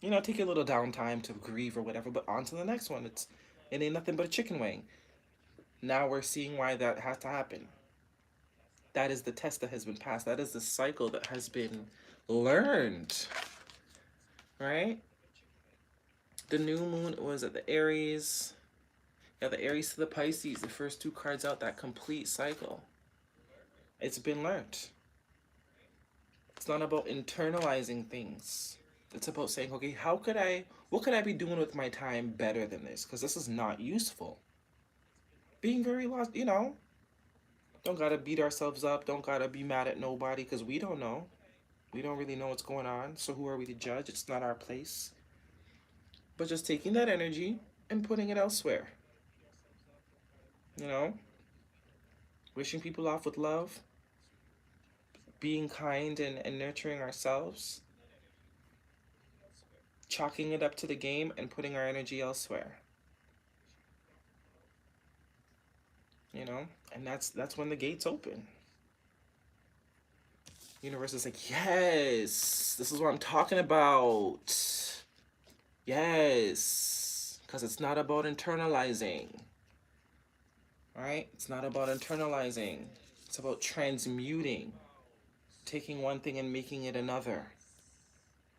Take a little downtime to grieve or whatever, but on to the next one. It ain't nothing but a chicken wing. Now we're seeing why that has to happen. That is the test that has been passed. That is the cycle that has been learned. Right? The new moon was at the Aries. Yeah, the Aries to the Pisces, the first two cards out, that complete cycle. It's been learned. It's not about internalizing things. It's about saying, okay, what could I be doing with my time better than this? Because this is not useful. Being very lost, don't gotta beat ourselves up. Don't gotta be mad at nobody because we don't know. We don't really know what's going on. So who are we to judge? It's not our place. But just taking that energy and putting it elsewhere. Wishing people off with love, being kind and nurturing ourselves, chalking it up to the game and putting our energy elsewhere. And that's when the gates open. Universe is like, yes, this is what I'm talking about. Yes, because it's not about internalizing. Right? It's not about internalizing. It's about transmuting, taking one thing and making it another.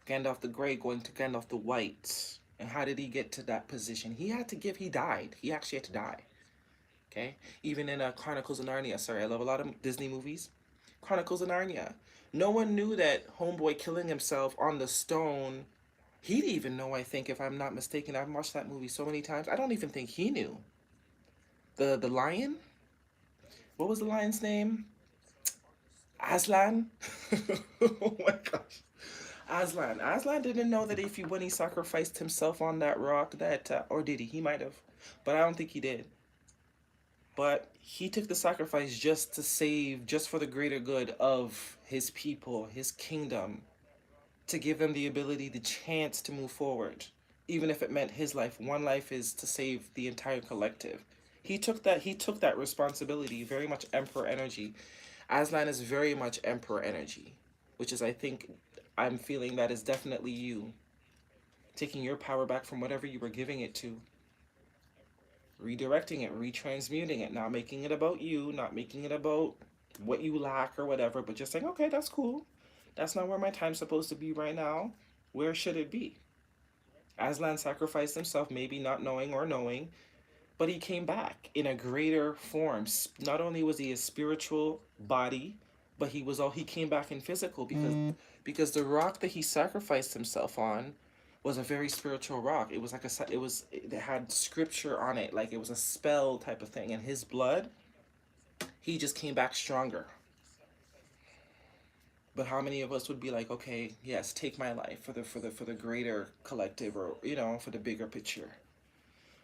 Gandalf the Grey going to Gandalf the White. And how did he get to that position? He died. He actually had to die. Okay? Even in Chronicles of Narnia. Sorry, I love a lot of Disney movies. Chronicles of Narnia. No one knew that Homeboy killing himself on the stone. He didn't even know, I think, if I'm not mistaken. I've watched that movie so many times. I don't even think he knew. The lion? What was the lion's name? Aslan? Oh my gosh. Aslan. Aslan didn't know that when he sacrificed himself on that rock, or did he? He might have, but I don't think he did. But he took the sacrifice just for the greater good of his people, his kingdom, to give them the ability, the chance to move forward, even if it meant his life. One life is to save the entire collective. He took that responsibility, very much Emperor energy. Aslan is very much Emperor energy, which is, I think, I'm feeling that is definitely you. Taking your power back from whatever you were giving it to. Redirecting it, retransmuting it, not making it about you, not making it about what you lack or whatever, but just saying, okay, that's cool. That's not where my time's supposed to be right now. Where should it be? Aslan sacrificed himself, maybe not knowing or knowing, but he came back in a greater form. Not only was he a spiritual body, but he came back in physical because the rock that he sacrificed himself on was a very spiritual rock. It was like it had scripture on it, like it was a spell type of thing. And his blood, he just came back stronger. But how many of us would be like, okay, yes, take my life for the greater collective, or for the bigger picture?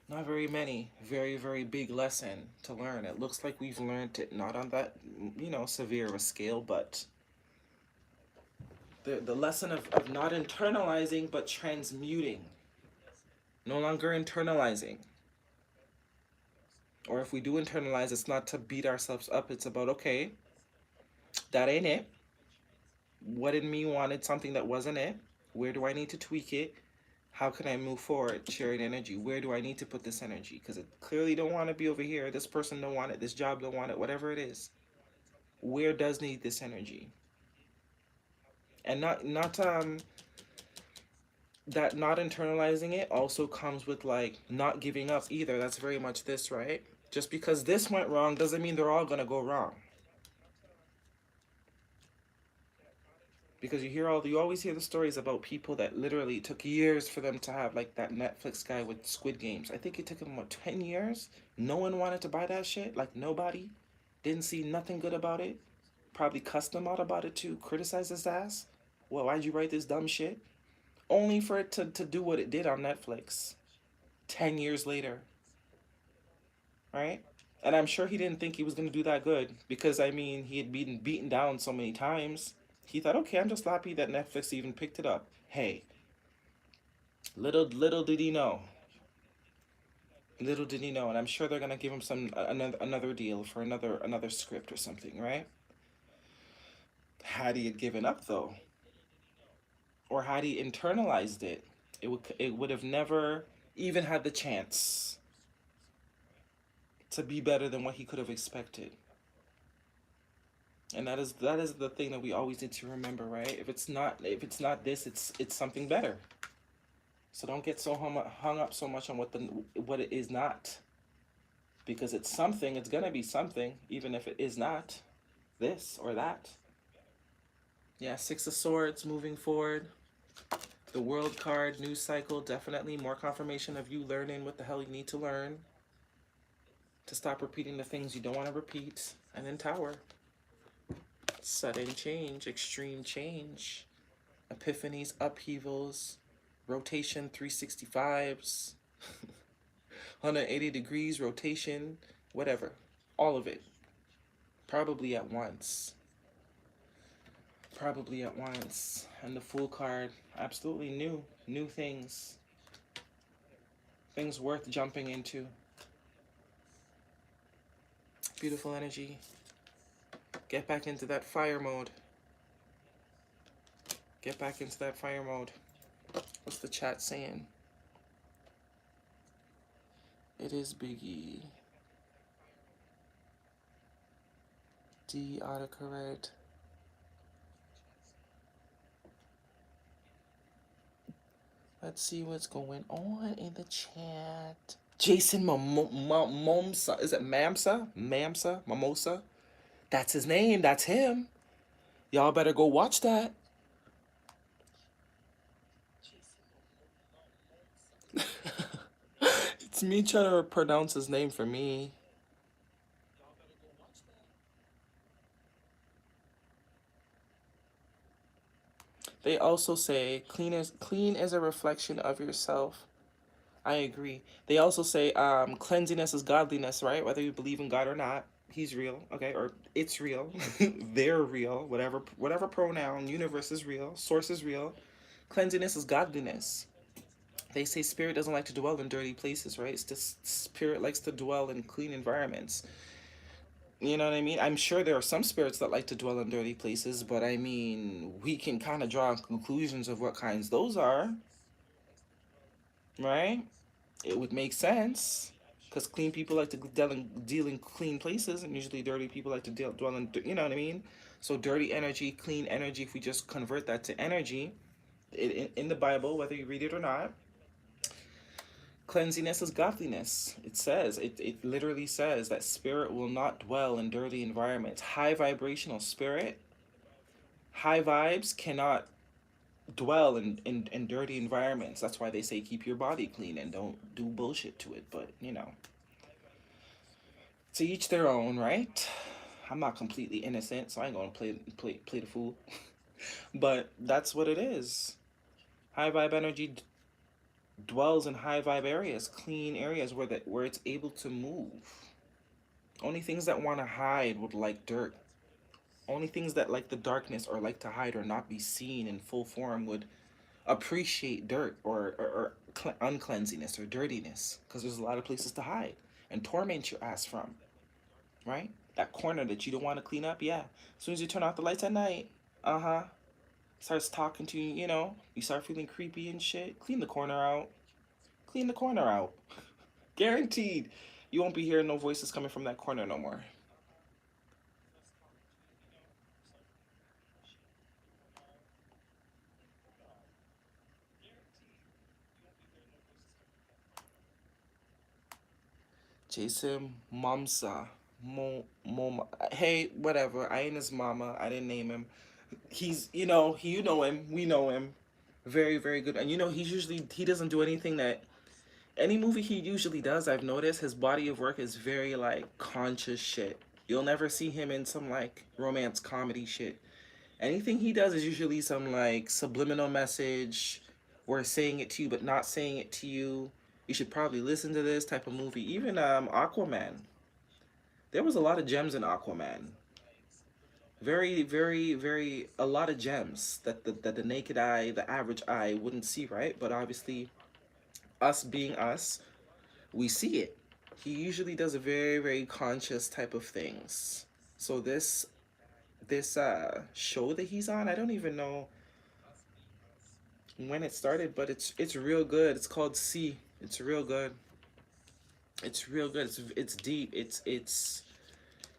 Not very many. Very, very big lesson to learn. It looks like we've learned it, not on that, severe a scale, but the lesson of not internalizing, but transmuting. No longer internalizing. Or if we do internalize, it's not to beat ourselves up. It's about, okay, that ain't it. What in me wanted something that wasn't it? Where do I need to tweak it? How can I move forward? Sharing energy. Where do I need to put this energy? Because it clearly don't want to be over here. This person don't want it. This job don't want it. Whatever it is. Where does need this energy? And not that not internalizing it also comes with like not giving up either. That's very much this, right? Just because this went wrong doesn't mean they're all gonna go wrong. Because you always hear the stories about people that literally took years for them to have, like that Netflix guy with Squid Games. I think it took him 10 years. No one wanted to buy that shit, like nobody. Didn't see nothing good about it. Probably cussed him out about it too. Criticized his ass. Well, why'd you write this dumb shit? Only for it to do what it did on Netflix 10 years later, right? And I'm sure he didn't think he was going to do that good because, I mean, he had been beaten down so many times. He thought, okay, I'm just happy that Netflix even picked it up. Hey, little did he know. Little did he know, and I'm sure they're gonna give him some another deal for another script or something, right? Had he had given up though, or had he internalized it, it would have never even had the chance to be better than what he could have expected. And that is the thing that we always need to remember, right? If it's not this, it's something better. So don't get so hung up so much on what it is not, because it's something. It's gonna be something, even if it is not this or that. Yeah, Six of Swords moving forward. The World card, news cycle, definitely more confirmation of you learning what the hell you need to learn to stop repeating the things you don't want to repeat. And then Tower. Sudden change, extreme change, epiphanies, upheavals, rotation 365s, 180 degrees rotation, whatever. All of it. Probably at once. Probably at once. And the Fool card, absolutely new things. Things worth jumping into. Beautiful energy. Get back into that fire mode. Get back into that fire mode. What's the chat saying? It is Biggie. D autocorrect. Let's see what's going on in the chat. Jason Momsa. Is it Mamsa? Mamsa? Mimosa? That's his name. That's him. Y'all better go watch that. It's me trying to pronounce his name for me. They also say clean is a reflection of yourself. I agree. They also say cleanliness is godliness, right? Whether you believe in God or not, he's real, okay? Or it's real. They're real. Whatever pronoun, universe is real, source is real. Cleanliness is godliness. They say spirit doesn't like to dwell in dirty places, right? It's just spirit likes to dwell in clean environments. You know what I mean? I'm sure there are some spirits that like to dwell in dirty places, but I mean, we can kind of draw conclusions of what kinds those are, right? It would make sense because clean people like to deal in clean places, and usually dirty people like to dwell in, you know what I mean? So dirty energy, clean energy, if we just convert that to energy, in the Bible, whether you read it or not, cleanliness is godliness. It literally says that spirit will not dwell in dirty environments. High vibrational spirit, high vibes cannot dwell in dirty environments. That's why they say keep your body clean and don't do bullshit to it. But, to each their own, right? I'm not completely innocent, so I ain't gonna play the fool. But that's what it is. High vibe energy dwells in high vibe areas, clean areas where it's able to move. Only things that want to hide would like dirt. Only things that like the darkness or like to hide or not be seen in full form would appreciate dirt or uncleanliness or dirtiness, because there's a lot of places to hide and torment your ass from, right? That corner that you don't want to clean up, yeah. As soon as you turn off the lights at night, starts talking to you, you start feeling creepy and shit. Clean the corner out. Clean the corner out. Guaranteed, you won't be hearing no voices coming from that corner no more. Jason Momsa. Hey, whatever. I ain't his mama. I didn't name him. He's, you know him. We know him. Very, very good. And he doesn't do anything that, any movie he usually does, I've noticed his body of work is very like conscious shit. You'll never see him in some like romance comedy shit. Anything he does is usually some like subliminal message or saying it to you but not saying it to you. You should probably listen to this type of movie. Even Aquaman. There was a lot of gems in Aquaman. Very, very, very a lot of gems that the naked eye, the average eye wouldn't see, right? But obviously us being us, we see it. He usually does a very, very conscious type of things. So this show that he's on, I don't even know when it started, but it's real good. It's called C. It's real good. It's real good. It's deep. It's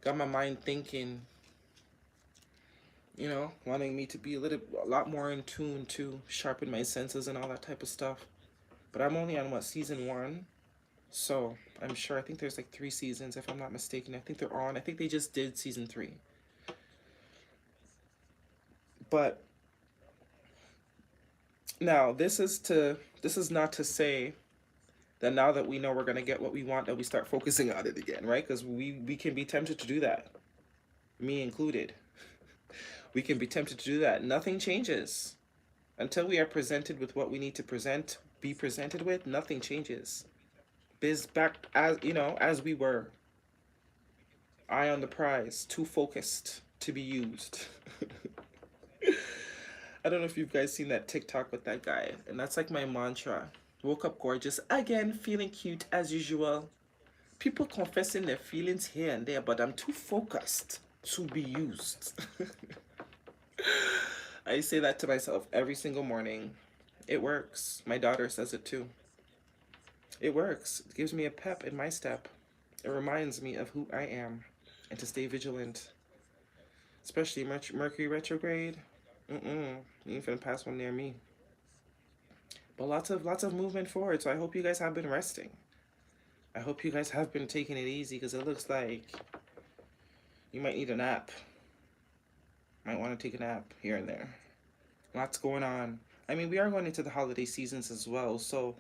got my mind thinking, wanting me to be a lot more in tune to sharpen my senses and all that type of stuff. But I'm only on what, season 1? So, I'm sure I think there's like 3 seasons if I'm not mistaken. I think they just did season 3. But now, this is not to say that now that we know we're going to get what we want, that we start focusing on it again, right? Because we can be tempted to do that, me included. We can be tempted to do that. Nothing changes until we are presented with what we need to be presented with. Nothing changes. Biz back as we were. Eye on the prize, too focused to be used. I don't know if you guys seen that TikTok with that guy, and that's like my mantra. Woke up gorgeous again, feeling cute as usual. People confessing their feelings here and there, but I'm too focused to be used. I say that to myself every single morning. It works. My daughter says it too. It works. It gives me a pep in my step. It reminds me of who I am and to stay vigilant. Especially Mercury retrograde. You ain't finna pass one near me. But lots of movement forward. So I hope you guys have been resting. I hope you guys have been taking it easy, because it looks like you might need a nap. Might want to take a nap here and there. Lots going on. I mean, we are going into the holiday seasons as well, so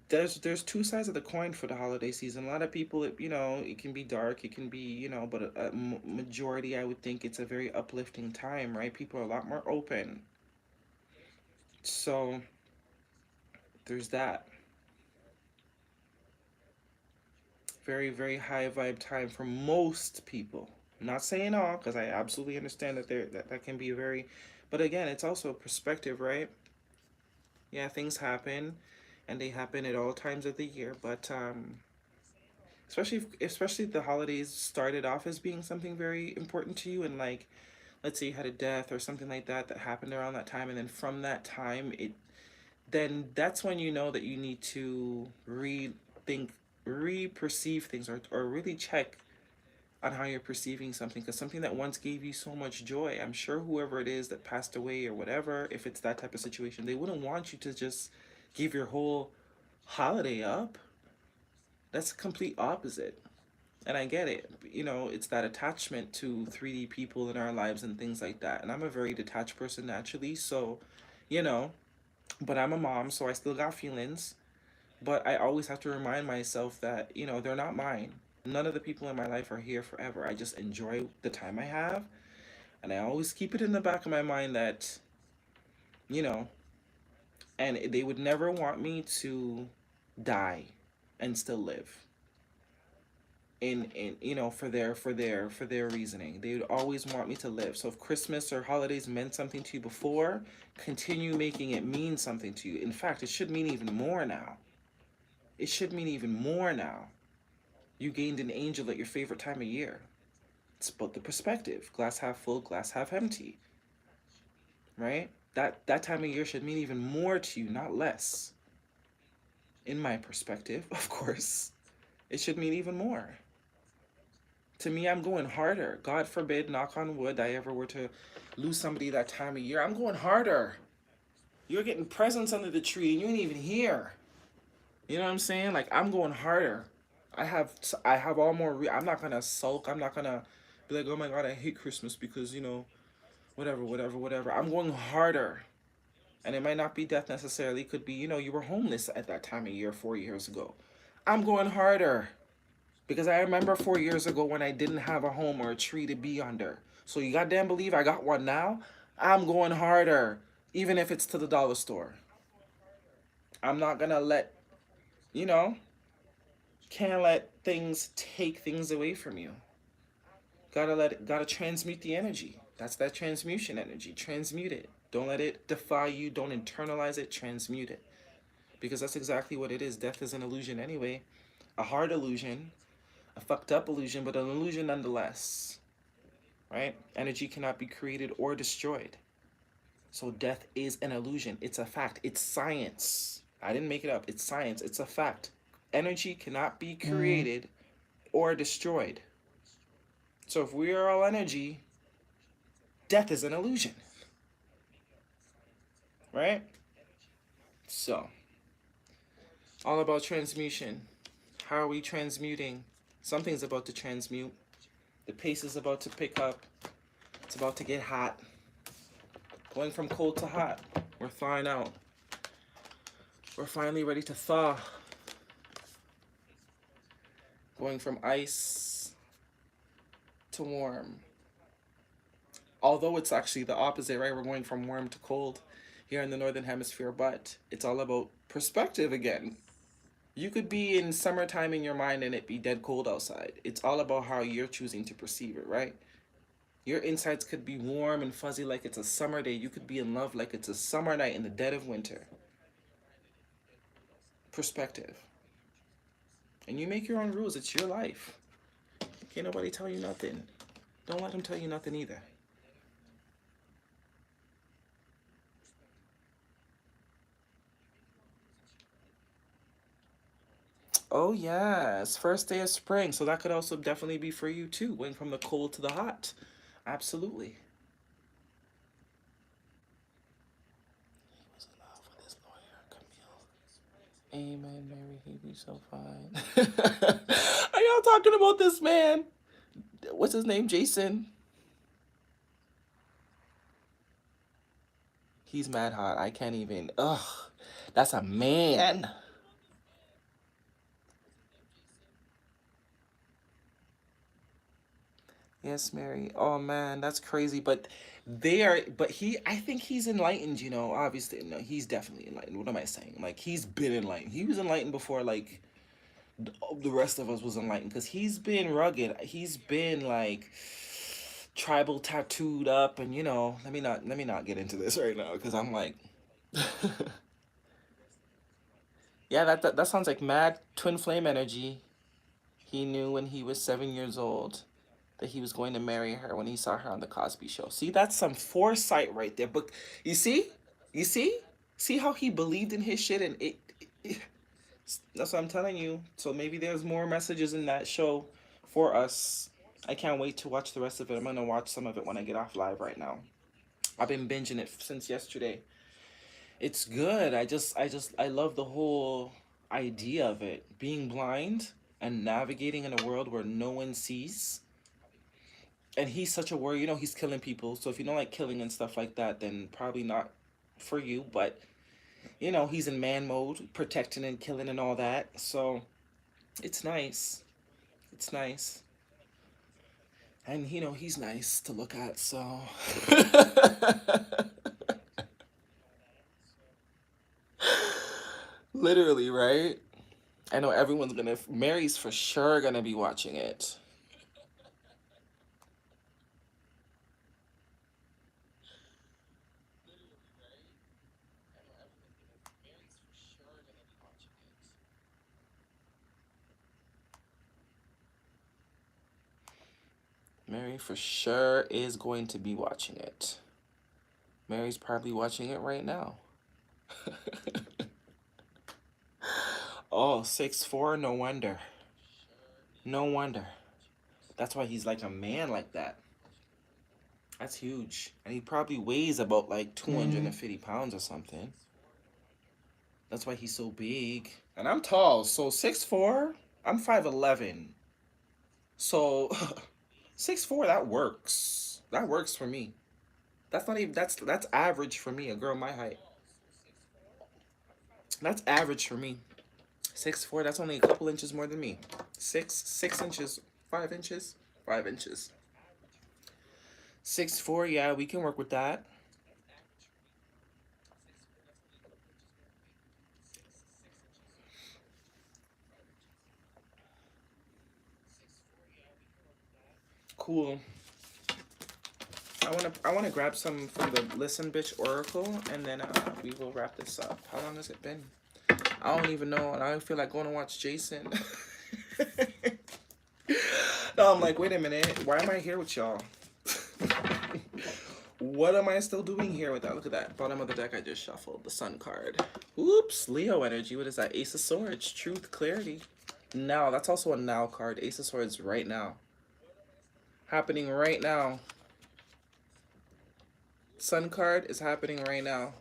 there's 2 sides of the coin for the holiday season. A lot of people, it can be dark, it can be, but a majority, I would think it's a very uplifting time, right? People are a lot more open. So there's that. Very, very high vibe time for most people. I'm not saying all, because I absolutely understand that can be very, but again, it's also a perspective, right? Yeah, things happen, and they happen at all times of the year, but especially if the holidays started off as being something very important to you, and like, let's say you had a death or something like that happened around that time, and then from that time then that's when you know that you need to rethink, re-perceive things, or really check on how you're perceiving something, because something that once gave you so much joy, I'm sure whoever it is that passed away or whatever, if it's that type of situation, they wouldn't want you to just give your whole holiday up. That's the complete opposite. And I get it. It's that attachment to 3D people in our lives and things like that. And I'm a very detached person naturally, so, you know, but I'm a mom, so I still got feelings. But I always have to remind myself that, they're not mine. None of the people in my life are here forever. I just enjoy the time I have. And I always keep it in the back of my mind that, you know, and they would never want me to die and still live. In for their reasoning, they would always want me to live. So if Christmas or holidays meant something to you before, continue making it mean something to you. In fact, it should mean even more now. It should mean even more now. You gained an angel at your favorite time of year. It's about the perspective. Glass half full, glass half empty. Right? That time of year should mean even more to you, not less. In my perspective, of course. It should mean even more. To me, I'm going harder. God forbid, knock on wood, I ever were to lose somebody that time of year. I'm going harder. You're getting presents under the tree and you ain't even here. You know what I'm saying? Like, I'm going harder. I have all more. I'm not gonna sulk. I'm not gonna be like, oh my god, I hate Christmas because whatever, whatever, whatever. I'm going harder, and it might not be death necessarily. It could be you were homeless at that time of year 4 years ago. I'm going harder. Because I remember 4 years ago when I didn't have a home or a tree to be under. So you goddamn believe I got one now? I'm going harder, even if it's to the dollar store. I'm not gonna let, you know, can't let things take things away from you. Gotta transmute the energy. That's that transmutation energy. Transmute it. Don't let it defy you. Don't internalize it. Transmute it. Because that's exactly what it is. Death is an illusion anyway. A hard illusion, a fucked up illusion, but an illusion nonetheless. Right? Energy cannot be created or destroyed. So death is an illusion. It's a fact. It's science. I didn't make it up. It's science. It's a fact. Energy cannot be created or destroyed. So if we are all energy, death is an illusion. Right? So, all about transmutation. How are we transmuting? Something's about to transmute. The pace is about to pick up. It's about to get hot. Going from cold to hot. We're thawing out. We're finally ready to thaw. Going from ice to warm. Although it's actually the opposite, right? We're going from warm to cold here in the Northern Hemisphere, but it's all about perspective again. You could be in summertime in your mind and it be dead cold outside. It's all about how you're choosing to perceive it, right? Your insides could be warm and fuzzy like it's a summer day. You could be in love like it's a summer night in the dead of winter. Perspective. And you make your own rules. It's your life. Can't nobody tell you nothing. Don't let them tell you nothing either. Oh yes, first day of spring. So that could also definitely be for you too. Going from the cold to the hot. Absolutely. He was in love with his lawyer, Camille. Amen, Mary. He be so fine. Are y'all talking about this man? What's his name? Jason. He's mad hot. I can't even. Ugh. That's a man. Yes, Mary. Oh man, that's crazy. But they are. But I think he's enlightened. You know, obviously, no, he's definitely enlightened. What am I saying? Like he's been enlightened. He was enlightened before like the rest of us was enlightened because he's been rugged. He's been like tribal tattooed up, and you know, let me not get into this right now because I'm like, yeah, that sounds like mad twin flame energy. He knew when he was 7 years old that he was going to marry her when he saw her on the Cosby Show. See, that's some foresight right there. But you see, you see, see how he believed in his shit, and it that's what I'm telling you. So maybe there's more messages in that show for us. I can't wait to watch the rest of it. I'm gonna watch some of it when I get off live right now. I've been binging it since yesterday. It's good. I love the whole idea of it. Being blind and navigating in a world where no one sees. And he's such a warrior. You know, he's killing people. So if you don't like killing and stuff like that, then probably not for you. But, you know, he's in man mode, protecting and killing and all that. So it's nice. It's nice. And, you know, he's nice to look at. So. Literally, right? I know everyone's gonna. Mary's for sure gonna be watching it. Mary for sure is going to be watching it. Mary's probably watching it right now. Oh, 6'4", no wonder. No wonder. That's why he's like a man like that. That's huge. And he probably weighs about like 250 pounds or something. That's why he's so big. And I'm tall, so 6'4", I'm 5'11". So 6'4", that works. That works for me. That's not even that's average for me, a girl my height. That's average for me. 6'4", that's only a couple inches more than me. six inches, 5 inches, 5 inches. 6'4", yeah, we can work with that. Cool. I wanna grab some from the Listen Bitch Oracle, and then we will wrap this up. How long has it been? I don't even know, and I feel like going to watch Jason. No, I'm like, wait a minute, why am I here with y'all? What am I still doing here with that? Look at that. Bottom of the deck I just shuffled. The Sun card. Oops. Leo energy. What is that? Ace of Swords. Truth. Clarity. Now. That's also a now card. Ace of Swords right now. Happening right now. Sun card is happening right now.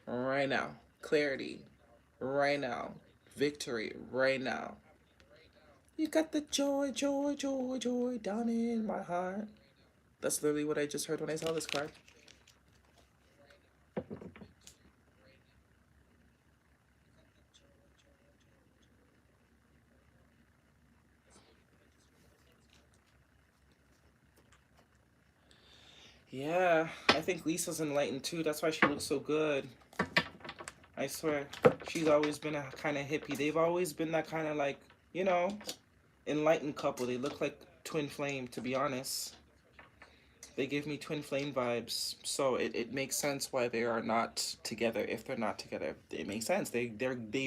Right now. Clarity. Right now. Victory. Right now. You got the joy, joy, joy, joy down in my heart. That's literally what I just heard when I saw this card. Yeah, I think Lisa's enlightened too. That's why she looks so good. I swear. She's always been a kind of hippie. They've always been that kind of like, you know, enlightened couple. They look like twin flame, to be honest. They give me twin flame vibes. So it makes sense why they are not together. If they're not together, it makes sense. They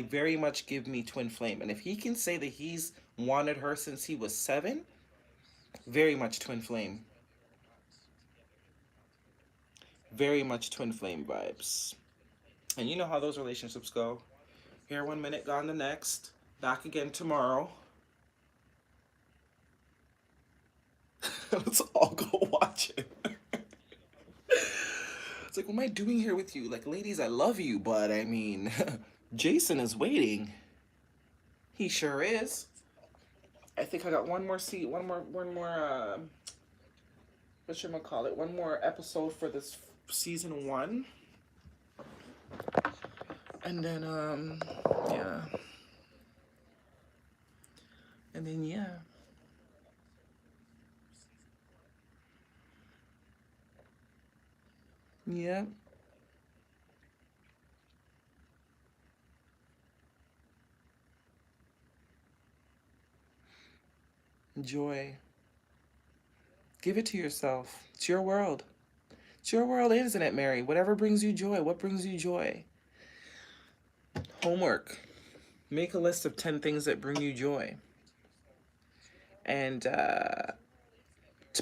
very much give me twin flame. And if he can say that he's wanted her since he was 7, very much twin flame. Very much twin flame vibes. And you know how those relationships go. Here 1 minute, gone the next. Back again tomorrow. Let's all go watch it. It's like, what am I doing here with you? Like, ladies, I love you, but I mean, Jason is waiting. He sure is. I think I got one more seat, one more, what should I call it? One more episode for this season 1. And then, yeah. And then, yeah. Yeah. Joy. Give it to yourself. It's your world. It's your world, isn't it, Mary? Whatever brings you joy. What brings you joy? Homework. Make a list of 10 things that bring you joy. And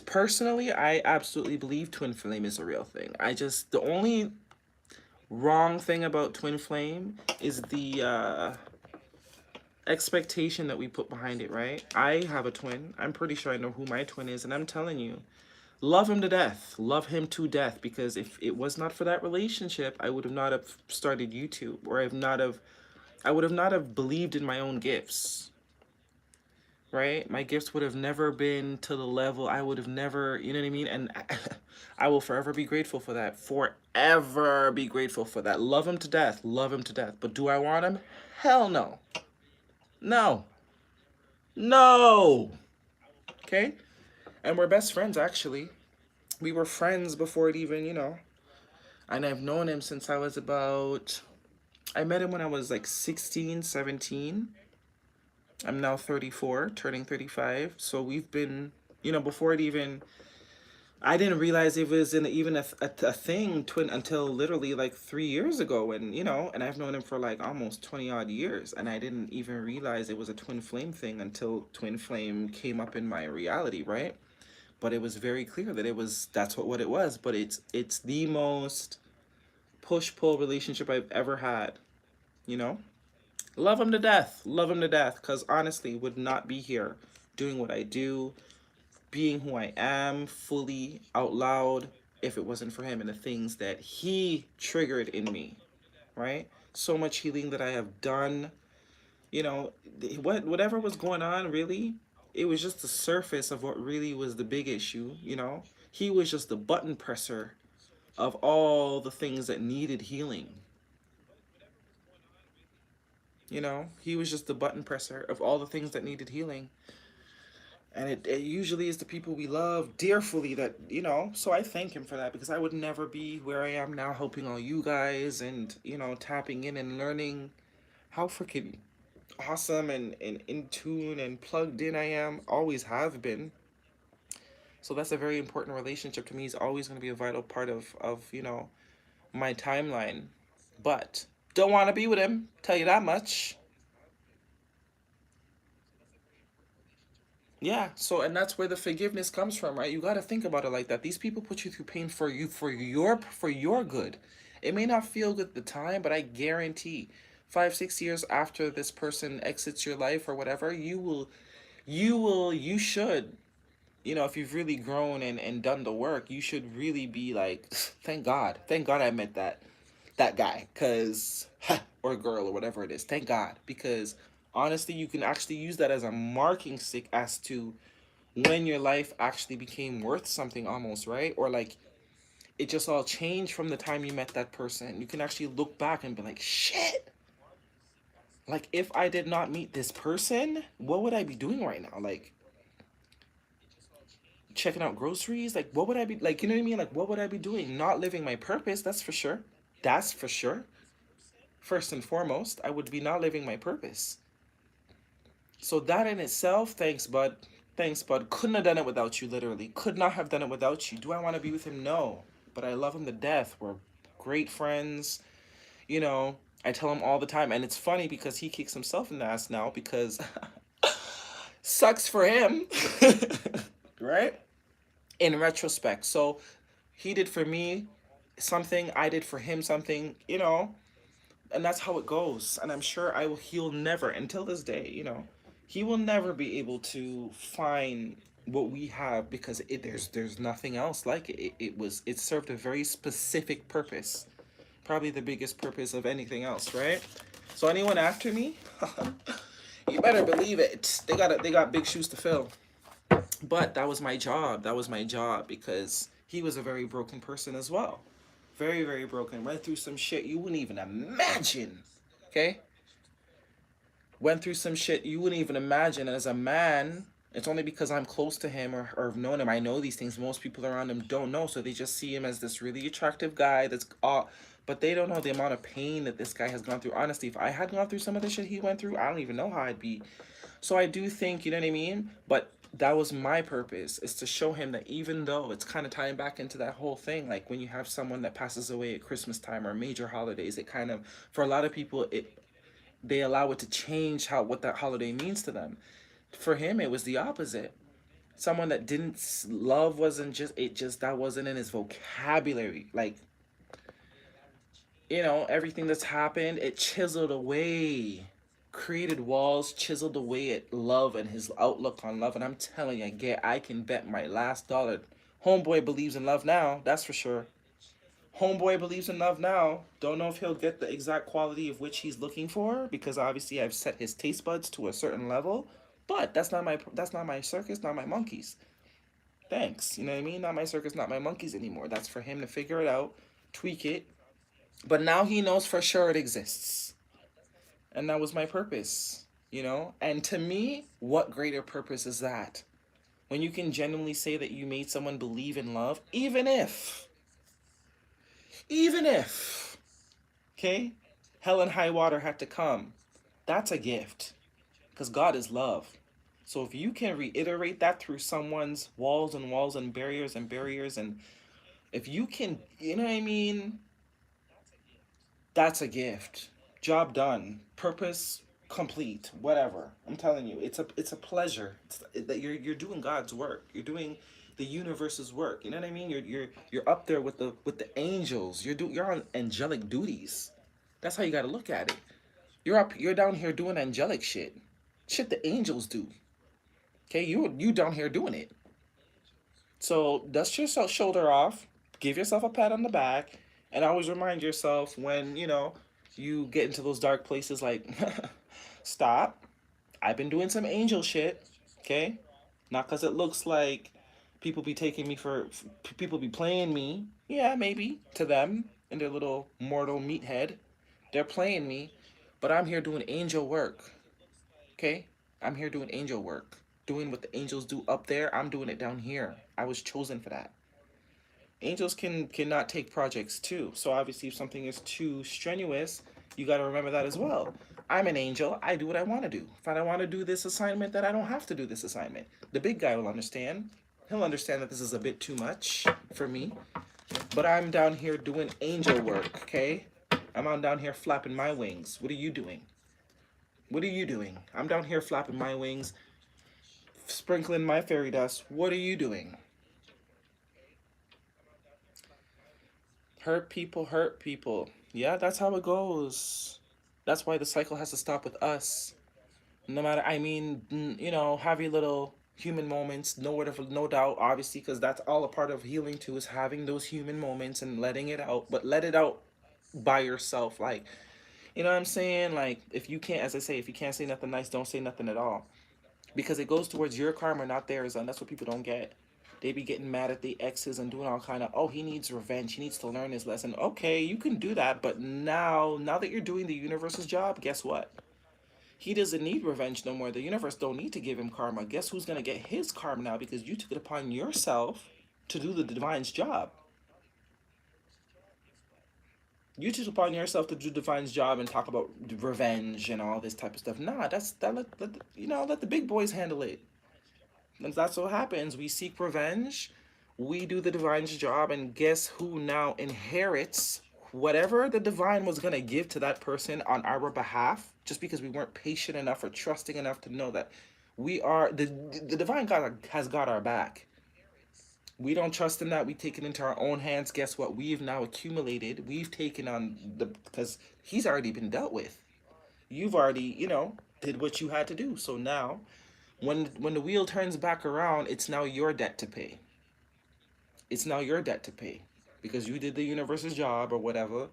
personally, I absolutely believe twin flame is a real thing. The only wrong thing about twin flame is the expectation that we put behind it, right? I have a twin. I'm pretty sure I know who my twin is, and I'm telling you, love him to death. Love him to death, because if it was not for that relationship, I would have not have started YouTube, or I would have not have believed in my own gifts. Right? My gifts would have never been to the level. I would have never, you know what I mean? And I will forever be grateful for that. Forever be grateful for that. Love him to death. Love him to death. But do I want him? Hell no. No. No. Okay? And we're best friends, actually. We were friends before it even, and I've known him since I met him when I was like 16, 17. I'm now 34, turning 35. So we've been, before it even, I didn't realize it was even a thing until literally like 3 years ago. And I've known him for like almost 20 odd years. And I didn't even realize it was a twin flame thing until twin flame came up in my reality, right? But it was very clear that that's what it was. But it's the most push-pull relationship I've ever had, you know? Love him to death. Love him to death. Because honestly, would not be here doing what I do, being who I am, fully, out loud, if it wasn't for him and the things that he triggered in me, right? So much healing that I have done. Whatever was going on, really, it was just the surface of what really was the big issue. He was just the button presser of all the things that needed healing. You know, he was just the button presser of all the things that needed healing. And it usually is the people we love dearfully that, so I thank him for that, because I would never be where I am now, helping all you guys and, tapping in and learning how freaking awesome and in tune and plugged in I am, always have been. So that's a very important relationship to me. He's always going to be a vital part of my timeline. But don't want to be with him, tell you that much. Yeah, so and that's where the forgiveness comes from, right? You got to think about it like that. These people put you through pain for your good. It may not feel good at the time, but I guarantee 5, 6 years after this person exits your life or whatever, you should, if you've really grown and done the work, you should really be like, thank God I met that guy, cause or girl or whatever it is. Thank God, because honestly, you can actually use that as a marking stick as to when your life actually became worth something, almost, right? Or like it just all changed from the time you met that person. You can actually look back and be like, shit. Like if I did not meet this person, what would I be doing right now? Like checking out groceries? Like what would I be like, you know what I mean? Like what would I be doing? Not living my purpose, that's for sure. That's for sure. First and foremost, I would be not living my purpose. So that in itself, thanks, bud. Thanks, bud. Couldn't have done it without you, literally. Could not have done it without you. Do I want to be with him? No. But I love him to death. We're great friends. You know, I tell him all the time. And it's funny because he kicks himself in the ass now because sucks for him. Right? In retrospect. So he did for me something, I did for him something. And that's how it goes. And I'm sure he'll never, until this day, he will never be able to find what we have, because there's nothing else like it. It served a very specific purpose, probably the biggest purpose of anything else, right? So anyone after me, you better believe it. They got big shoes to fill. But that was my job. That was my job, because he was a very broken person as well. Very, very broken. Went through some shit you wouldn't even imagine. Okay? Went through some shit you wouldn't even imagine. And as a man, it's only because I'm close to him or have known him. I know these things. Most people around him don't know. So they just see him as this really attractive guy that's but they don't know the amount of pain that this guy has gone through. Honestly, if I had gone through some of the shit he went through, I don't even know how I'd be. So I do think, you know what I mean? But that was my purpose, is to show him that even though it's kind of tying back into that whole thing, like when you have someone that passes away at Christmas time or major holidays, it kind of, for a lot of people, they allow it to change what that holiday means to them. For him, it was the opposite. Someone that didn't love wasn't just, it just, that wasn't in his vocabulary. Like, everything that's happened, it chiseled away, created walls, chiseled away at love and his outlook on love. And I'm telling you, I can bet my last dollar. Homeboy believes in love now, that's for sure. Homeboy believes in love now. Don't know if he'll get the exact quality of which he's looking for, because obviously I've set his taste buds to a certain level. But that's not my circus, not my monkeys. Thanks. You know what I mean? Not my circus, not my monkeys anymore. That's for him to figure it out, tweak it. But now he knows for sure it exists. And that was my purpose. And to me, what greater purpose is that? When you can genuinely say that you made someone believe in love, even if, okay, hell and high water had to come, that's a gift. Because God is love. So if you can reiterate that through someone's walls and walls and barriers, and if you can, you know what I mean, that's a gift. Job done. Purpose complete. Whatever. I'm telling you, it's a pleasure. That you're doing God's work. You're doing the universe's work. You know what I mean? You're up there with the angels. You're on angelic duties. That's how you got to look at it. You're down here doing angelic shit. Shit the angels do. Okay, you down here doing it. So dust your shoulder off, give yourself a pat on the back, and always remind yourself when you get into those dark places, like, stop. I've been doing some angel shit. Okay, not because it looks like people be playing me. Yeah, maybe to them in their little mortal meathead, they're playing me. But I'm here doing angel work. Okay? I'm here doing angel work. Doing what the angels do up there, I'm doing it down here. I was chosen for that. Angels cannot take projects too. So obviously if something is too strenuous, you got to remember that as well. I'm an angel. I do what I want to do. If I don't want to do this assignment, then I don't have to do this assignment. The big guy will understand. He'll understand that this is a bit too much for me. But I'm down here doing angel work, okay? I'm on down here flapping my wings. What are you doing? What are you doing? I'm down here flapping my wings, sprinkling my fairy dust. What are you doing? Hurt people, hurt people. Yeah, that's how it goes. That's why the cycle has to stop with us. No matter, I mean, have your little human moments, no doubt, obviously, because that's all a part of healing too, is having those human moments and letting it out, but let it out by yourself. Like, you know what I'm saying? Like, if you can't, as I say, if you can't say nothing nice, don't say nothing at all. Because it goes towards your karma, not theirs, and that's what people don't get. They be getting mad at the exes and doing all kind of, oh, he needs revenge, he needs to learn his lesson. Okay, you can do that, but now that you're doing the universe's job, guess what? He doesn't need revenge no more. The universe don't need to give him karma. Guess who's gonna get his karma now, because you took it upon yourself to do the divine's job. You took it upon yourself to do the divine's job and talk about revenge and all this type of stuff. Nah, let the big boys handle it. And that's what happens. We seek revenge. We do the divine's job, and guess who now inherits whatever the divine was gonna give to that person on our behalf, just because we weren't patient enough or trusting enough to know that we are the divine God has got our back. We don't trust in that. We take it into our own hands. Guess what? We've now accumulated. We've taken on the because he's already been dealt with. You've already, did what you had to do. So now when the wheel turns back around, it's now your debt to pay. It's now your debt to pay because you did the universe's job or whatever.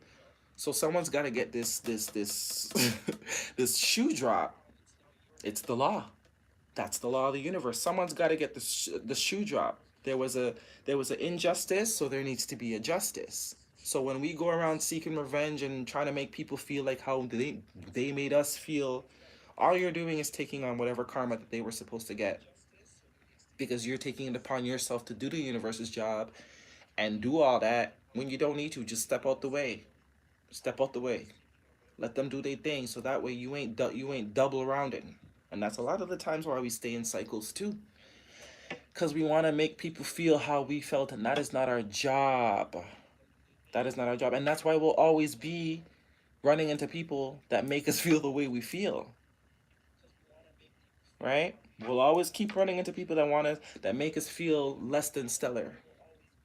So someone's got to get this this shoe drop. It's the law. That's the law of the universe. Someone's got to get the shoe drop. There was an injustice, so there needs to be a justice. So when we go around seeking revenge and trying to make people feel like how they made us feel, all you're doing is taking on whatever karma that they were supposed to get, because you're taking it upon yourself to do the universe's job and do all that when you don't need to. Just step out the way. Step out the way. Let them do their thing, so that way you ain't double rounding. And that's a lot of the times why we stay in cycles too, because we want to make people feel how we felt, and that is not our job. That is not our job, and that's why we'll always be running into people that make us feel the way we feel, right? We'll always keep running into people that make us feel less than stellar,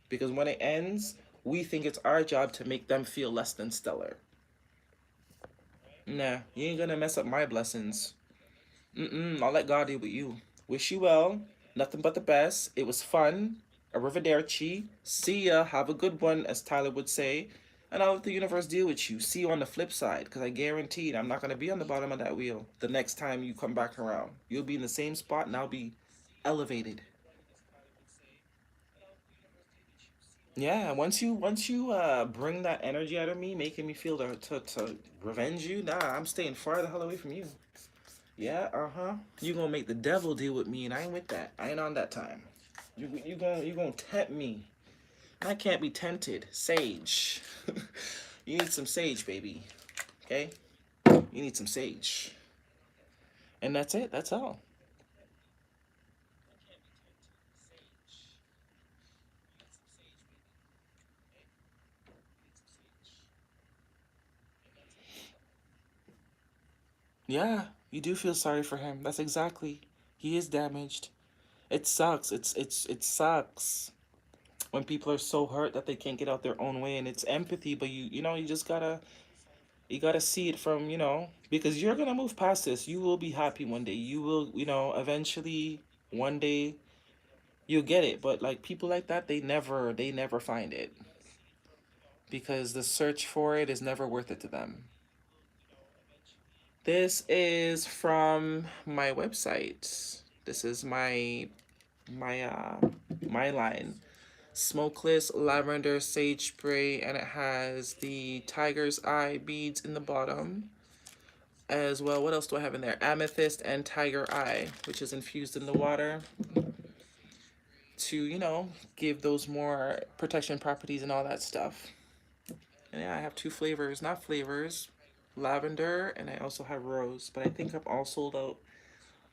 because when it ends, we think it's our job to make them feel less than stellar. Nah, you ain't gonna mess up my blessings. I'll let God deal with you. Wish you well. Nothing but the best. It was fun. Arrivederci. See ya. Have a good one, as Tyler would say. And I'll let the universe deal with you. See you on the flip side, because I guaranteed I'm not going to be on the bottom of that wheel the next time you come back around. You'll be in the same spot, and I'll be elevated. Yeah, once you bring that energy out of me, making me feel to revenge you, nah, I'm staying far the hell away from you. Yeah, uh-huh. You gonna make the devil deal with me, and I ain't with that. I ain't on that time. You gonna tempt me. I can't be tempted. Sage. You need some sage, baby. Okay? You need some sage. And that's it. That's all. Yeah, you do feel sorry for him. That's exactly. He is damaged. It sucks. It sucks when people are so hurt that they can't get out their own way, and it's empathy, but you just gotta see it from, because you're gonna move past this. You will be happy one day. You will, eventually one day you'll get it. But like people like that, they never find it, because the search for it is never worth it to them. This is from my website. This is my line. Smokeless lavender sage spray, and it has the tiger's eye beads in the bottom. as well. What else do I have in there? Amethyst and Tiger Eye, which is infused in the water to, you know, give those more protection properties and all that stuff. And yeah, I have two flavors, not flavors, lavender, and I also have rose. But I think I'm all sold out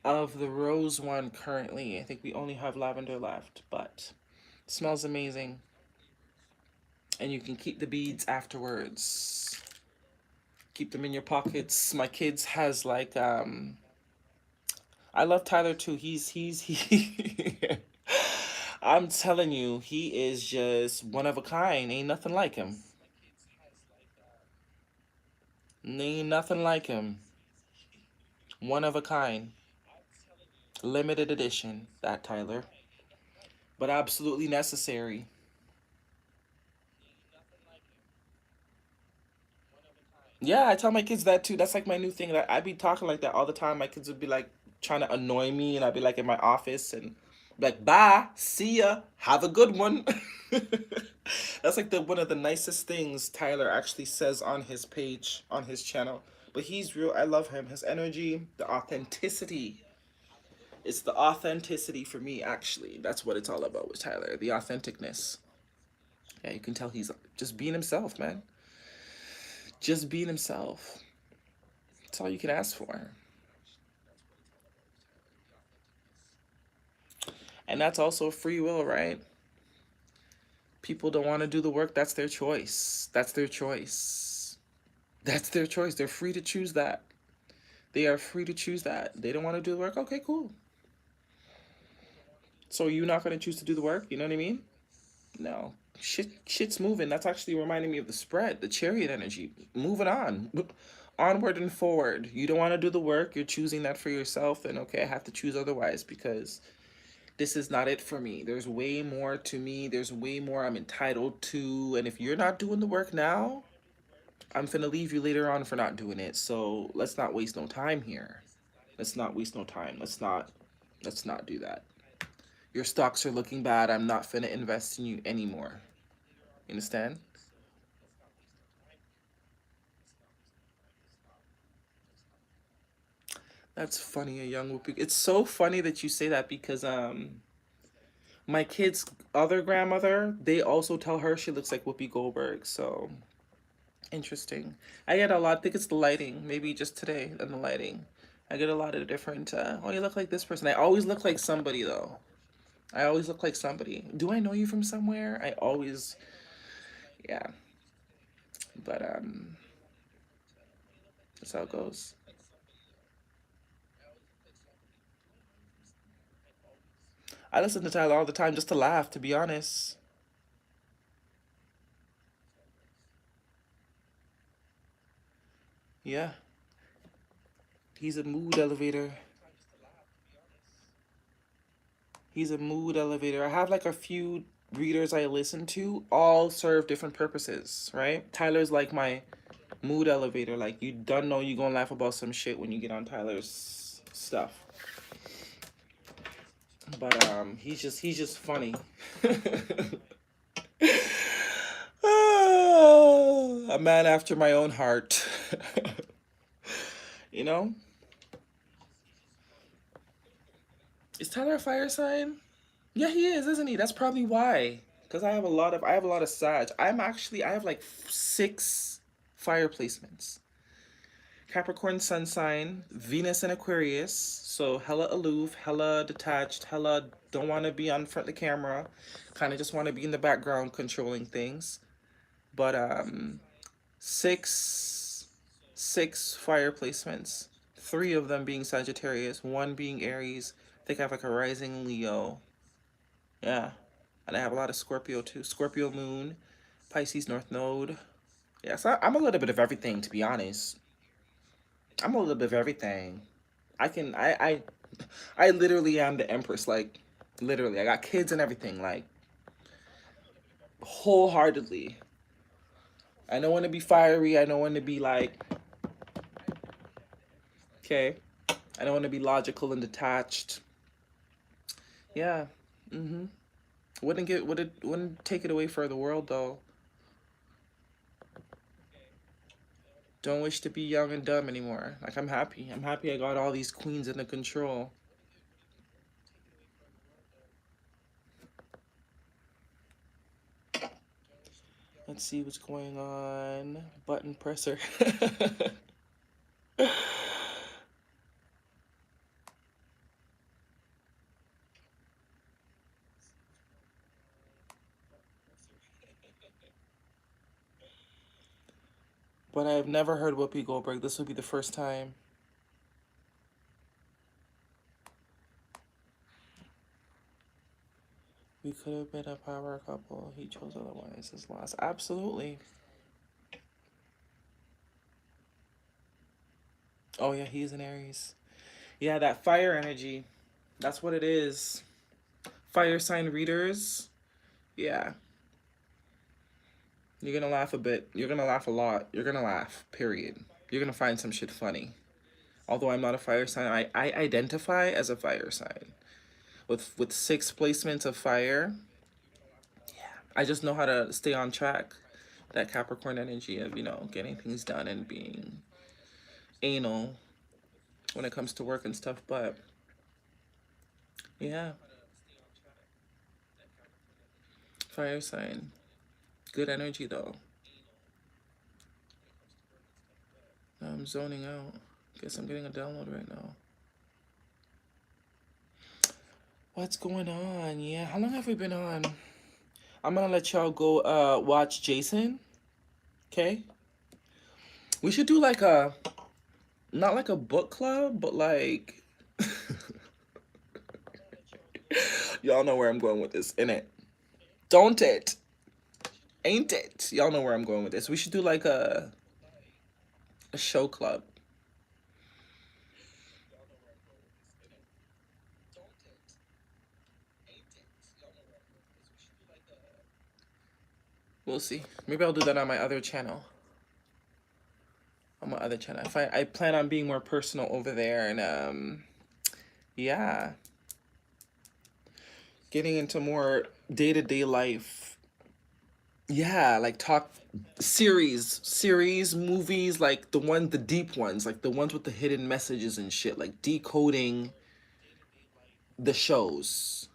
of the rose one currently. I think we only have lavender left, but it smells amazing. And you can keep the beads afterwards. Keep them in your pockets. My kids has like I love Tyler too. He I'm telling you, he is just one of a kind. Ain't nothing like him. Ain't nothing like him. One of a kind. Limited edition, that Tyler. But absolutely necessary. Yeah, I tell my kids that too. That's like my new thing. That I be talking like that all the time. My kids would be like trying to annoy me, and I'd be like in my office and like, "Bye, see ya, have a good one." That's like the one of the nicest things Tyler actually says on his page on his channel. But he's real. I love him. His energy, the authenticity. It's the authenticity for me. Actually, that's what it's all about with Tyler. The authenticness. Yeah, you can tell he's just being himself, man. Just being himself. That's all you can ask for. And that's also free will, right? People don't want to do the work. That's their choice. That's their choice. That's their choice. They're free to choose that. They are free to choose that. They don't want to do the work. Okay, cool. So you're not going to choose to do the work? You know what I mean? No. Shit's moving. That's actually reminding me of the spread, the chariot energy. Moving on. Onward and forward. You don't want to do the work. You're choosing that for yourself. Then, okay, I have to choose otherwise because this is not it for me. There's way more to me. There's way more I'm entitled to. And if you're not doing the work now, I'm finna leave you later on for not doing it. So let's not waste no time here. Let's not waste no time. Let's not do that. Your stocks are looking bad. I'm not finna invest in you anymore. You understand? That's funny, a young Whoopi. It's so funny that you say that because my kid's other grandmother, they also tell her she looks like Whoopi Goldberg. So interesting. I get a lot. I think it's the lighting. Maybe just today and the lighting. I get a lot of different. Oh, you look like this person. I always look like somebody though. I always look like somebody. Do I know you from somewhere? I always, yeah. But that's how it goes. I listen to Tyler all the time just to laugh. To be honest, yeah. He's a mood elevator. He's a mood elevator. I have like a few readers I listen to, all serve different purposes, right? Tyler's like my mood elevator. Like you don't know you gonna laugh about some shit when you get on Tyler's stuff. But he's just funny. A man after my own heart. You know? Is Tyler a fire sign? Yeah, he is, isn't he? That's probably why. Cause I have a lot of Sag. I have like six fire placements. Capricorn sun sign, Venus and Aquarius. So hella aloof, hella detached, hella don't want to be on front of the camera. Kind of just want to be in the background controlling things. But six six fire placements. Three of them being Sagittarius, one being Aries. I think I have like a rising Leo. Yeah. And I have a lot of Scorpio too. Scorpio moon, Pisces North Node. Yeah, so I'm a little bit of everything to be honest. I'm a little bit of everything. I can I literally am the Empress, like literally. I got kids and everything, like wholeheartedly. I know when to be fiery, I know when to be like, okay. I know when to be logical and detached. Yeah. Mm-hmm. Wouldn't take it away for the world though. Don't wish to be young and dumb anymore. Like, I'm happy. I'm happy I got all these queens under control. Let's see what's going on. Button presser. But I've never heard Whoopi Goldberg. This will be the first time. We could have been a power couple. He chose otherwise. His loss. Absolutely. Oh, yeah, he's an Aries. Yeah, that fire energy. That's what it is. Fire sign readers. Yeah. You're gonna laugh a bit. You're gonna laugh a lot. You're gonna laugh, period. You're gonna find some shit funny. Although I'm not a fire sign, I identify as a fire sign. With 6 placements of fire, I just know how to stay on track. That Capricorn energy of, getting things done and being anal when it comes to work and stuff. But yeah, fire sign. Good energy though. I'm zoning out. Guess I'm getting a download right now. What's going on? Yeah, how long have we been on? I'm gonna let y'all go watch Jason. Okay? We should do like a, not like a book club, but like y'all know where I'm going with this, innit? Don't it? Ain't it? Y'all know where I'm going with this. We should do like a show club. We'll see. Maybe I'll do that on my other channel. On my other channel. I plan on being more personal over there, and yeah. Getting into more day-to-day life. Yeah, like talk series, movies, like the deep ones, like the ones with the hidden messages and shit, like decoding the shows.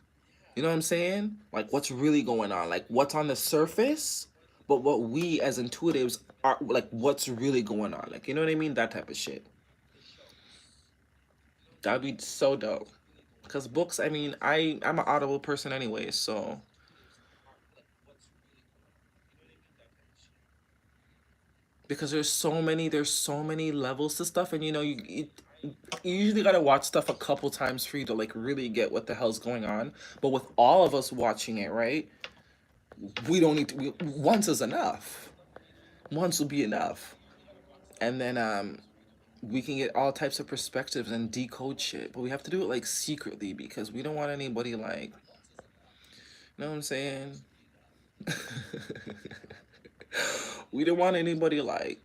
You know what I'm saying? Like what's really going on, like what's on the surface, but what we as intuitives are, like what's really going on. Like, you know what I mean? That type of shit. That'd be so dope. Cause books, I mean, I'm an Audible person anyway, so because there's so many levels to stuff, and you usually gotta watch stuff a couple times for you to like really get what the hell's going on. But with all of us watching it, right? We don't need to. Once is enough. Once will be enough, and then we can get all types of perspectives and decode shit. But we have to do it like secretly because we don't want anybody like. You know what I'm saying? We don't want anybody like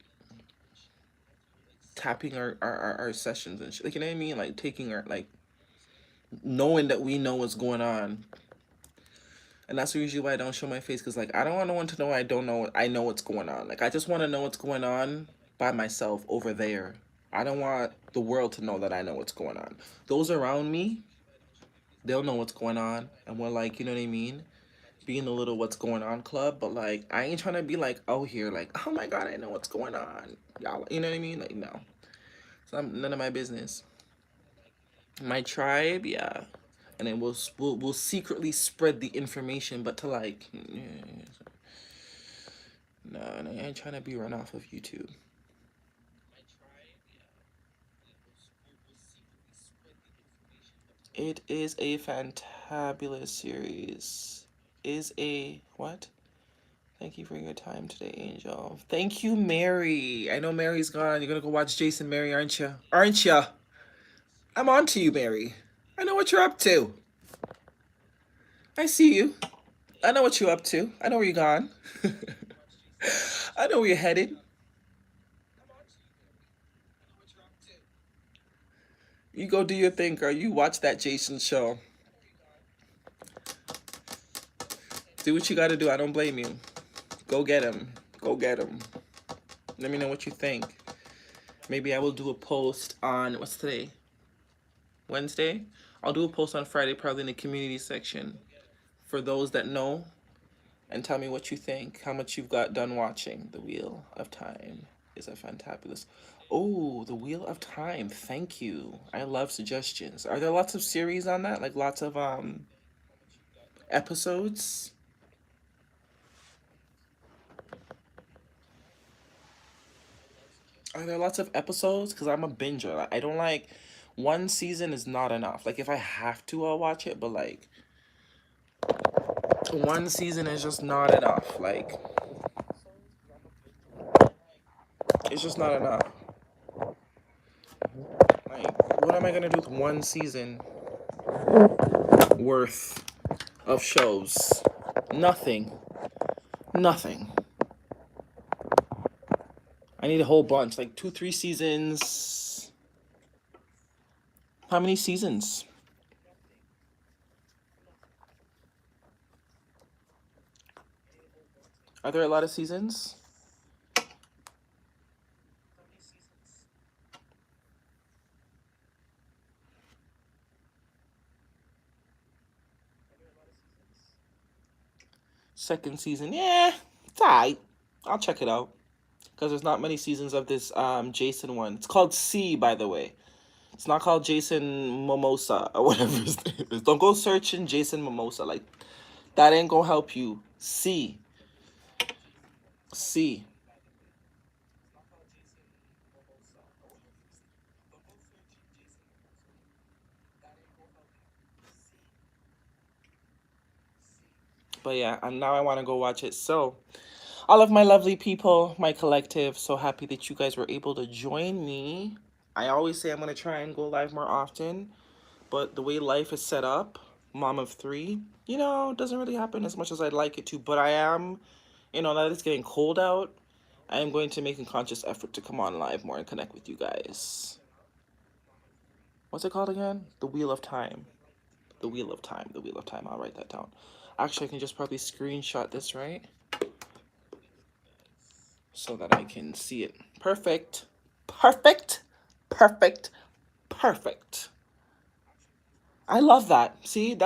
tapping our sessions and shit. Like, you know what I mean? Like taking our like knowing that we know what's going on. And that's usually why I don't show my face, because like I don't want no one to know I don't know I know what's going on. Like I just want to know what's going on by myself over there. I don't want the world to know that I know what's going on. Those around me, they'll know what's going on, and we're like, you know what I mean? Being a little what's going on club, but like I ain't trying to be like out here like, oh my god, I know what's going on. Y'all, you know what I mean? Like no. It's none of my business. My tribe, yeah. And then we'll secretly spread the information, but to like, no, I ain't trying to be run off of YouTube. It is a fantabulous series. Is a what? Thank you for your time today, Angel. Thank you, Mary. I know Mary's gone. You're gonna go watch Jason, Mary, aren't you? Aren't you? I'm on to you, Mary. I know what you're up to. I see you. I know what you're up to. I know where you're gone. I know where you're headed. You go do your thing, girl. You watch that Jason show. Do what you gotta do. I don't blame you. Go get him. Go get him. Let me know what you think. Maybe I will do a post on, what's today? Wednesday? I'll do a post on Friday, probably in the community section, for those that know, and tell me what you think, how much you've got done watching The Wheel of Time. Is a fantabulous. Oh, The Wheel of Time. Thank you. I love suggestions. Are there lots of series on that? Like lots of episodes? Are there lots of episodes? Because I'm a binger. Like, I don't like one season is not enough. Like if I have to, I'll watch it. But like one season is just not enough. Like it's just not enough. Like what am I gonna do with one season worth of shows? Nothing. Nothing. I need a whole bunch. Like 2, 3 seasons. How many seasons? Are there a lot of seasons? Second season, yeah, it's alright. I'll check it out because there's not many seasons of this Jason one. It's called C, by the way. It's not called Jason Mimosa or whatever his name is. Don't go searching Jason Mimosa. Like that ain't gonna help you. C, C. But yeah, and now I want to go watch it. So, all of my lovely people, my collective, so happy that you guys were able to join me. I always say I'm gonna try and go live more often, but the way life is set up, mom of three, it doesn't really happen as much as I'd like it to. But I am, now that it's getting cold out, I am going to make a conscious effort to come on live more and connect with you guys. What's it called again? The Wheel of Time. The Wheel of Time. The Wheel of Time. I'll write that down. Actually, I can just probably screenshot this, right? So that I can see it. Perfect. Perfect. Perfect. Perfect. I love that. See,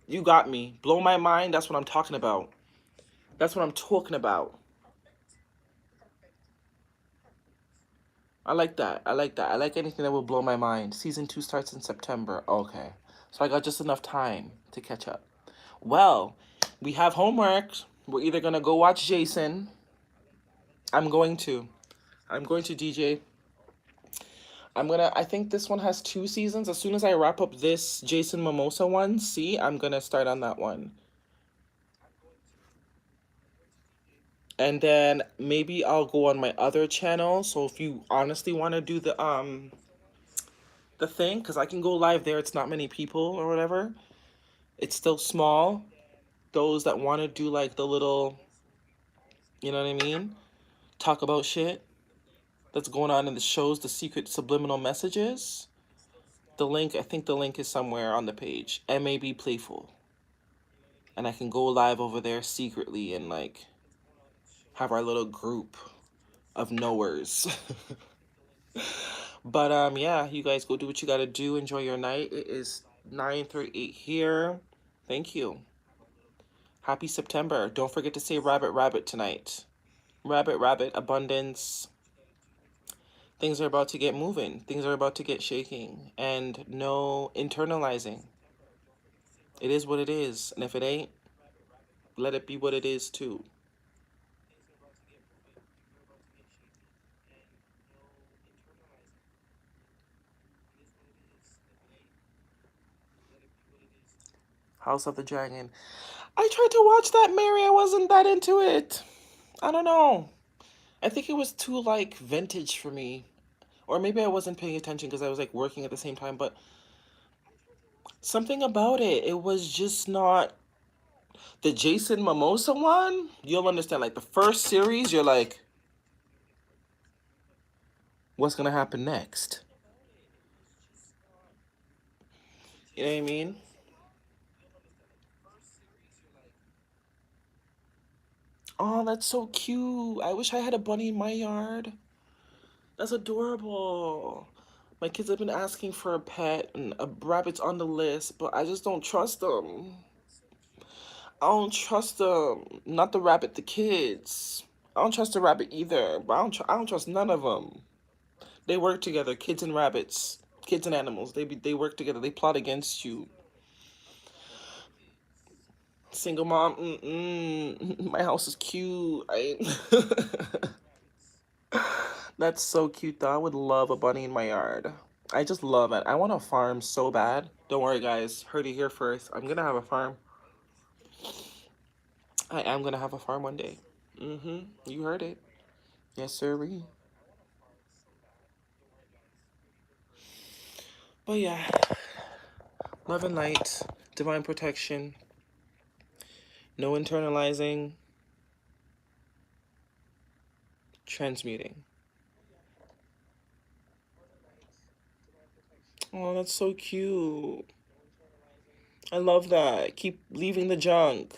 you got me. Blow my mind. That's what I'm talking about. That's what I'm talking about. I like that. I like that. I like anything that will blow my mind. Season 2 starts in September. Okay. So I got just enough time to catch up. Well, we have homework. We're either going to go watch Jason. I'm going to. I'm going to DJ. I think this one has 2 seasons. As soon as I wrap up this Jason Mimosa one, I'm going to start on that one. And then maybe I'll go on my other channel. So if you honestly want to do the thing, because I can go live there, it's not many people or whatever. It's still small. Those that want to do like the little, you know what I mean? Talk about shit that's going on in the shows, the secret subliminal messages. I think the link is somewhere on the page. MAB Playful. And I can go live over there secretly and like have our little group of knowers. But yeah, you guys go do what you gotta do. Enjoy your night. It is 9:38 here. Thank you. Happy September. Don't forget to say rabbit rabbit tonight. Rabbit rabbit abundance. Things are about to get moving. Things are about to get shaking. And no internalizing. It is what it is. And if it ain't, let it be what it is too. House of the Dragon. I tried to watch that, Mary. I wasn't that into it. I don't know. I think it was too like vintage for me. Or maybe I wasn't paying attention because I was like working at the same time, but something about it was just not the Jason Mimosa one. You'll understand. Like the first series, you're like, what's gonna happen next? You know what I mean? Oh, that's so cute. I wish I had a bunny in my yard. That's adorable. My kids have been asking for a pet, and a rabbit's on the list, but I just don't trust them. I don't trust them. Not the rabbit, the kids. I don't trust the rabbit either, but I don't trust none of them. They work together, kids and rabbits, kids and animals. They work together. They plot against you. Single mom, my house is cute. That's so cute though. I would love a bunny in my yard. I just love it. I want a farm so bad. Don't worry, guys. Heard it here first. I'm gonna have a farm. I am gonna have a farm one day. You heard it. Yes, sir. But yeah, love and light, divine protection, no internalizing, transmuting. Oh, that's so cute. I love that. Keep leaving the junk.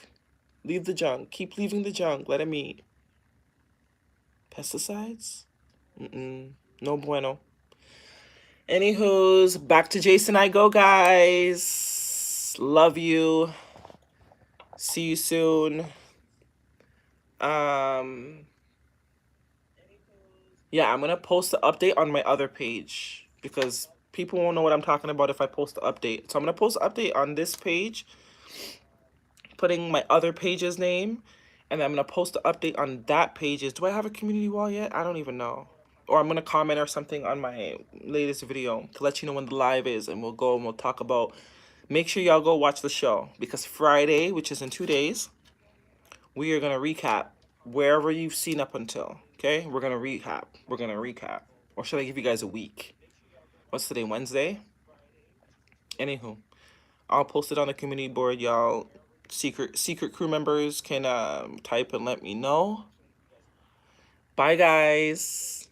Leave the junk. Keep leaving the junk. Let it meet. Pesticides? No bueno. Anywho's, back to Jason I go, guys. Love you. See you soon. Yeah, I'm gonna post the update on my other page because people won't know what I'm talking about if I post the update. So I'm gonna post the update on this page, putting my other page's name, and then I'm gonna post the update on that page's. Do I have a community wall yet? I don't even know. Or I'm gonna comment or something on my latest video to let you know when the live is, and we'll go and we'll talk about. Make sure y'all go watch the show because Friday, which is in 2 days, we are gonna recap wherever you've seen up until. Okay, we're gonna recap. We're gonna recap. Or should I give you guys a week? What's today? Wednesday. Anywho, I'll post it on the community board. Y'all, secret crew members can type and let me know. Bye, guys.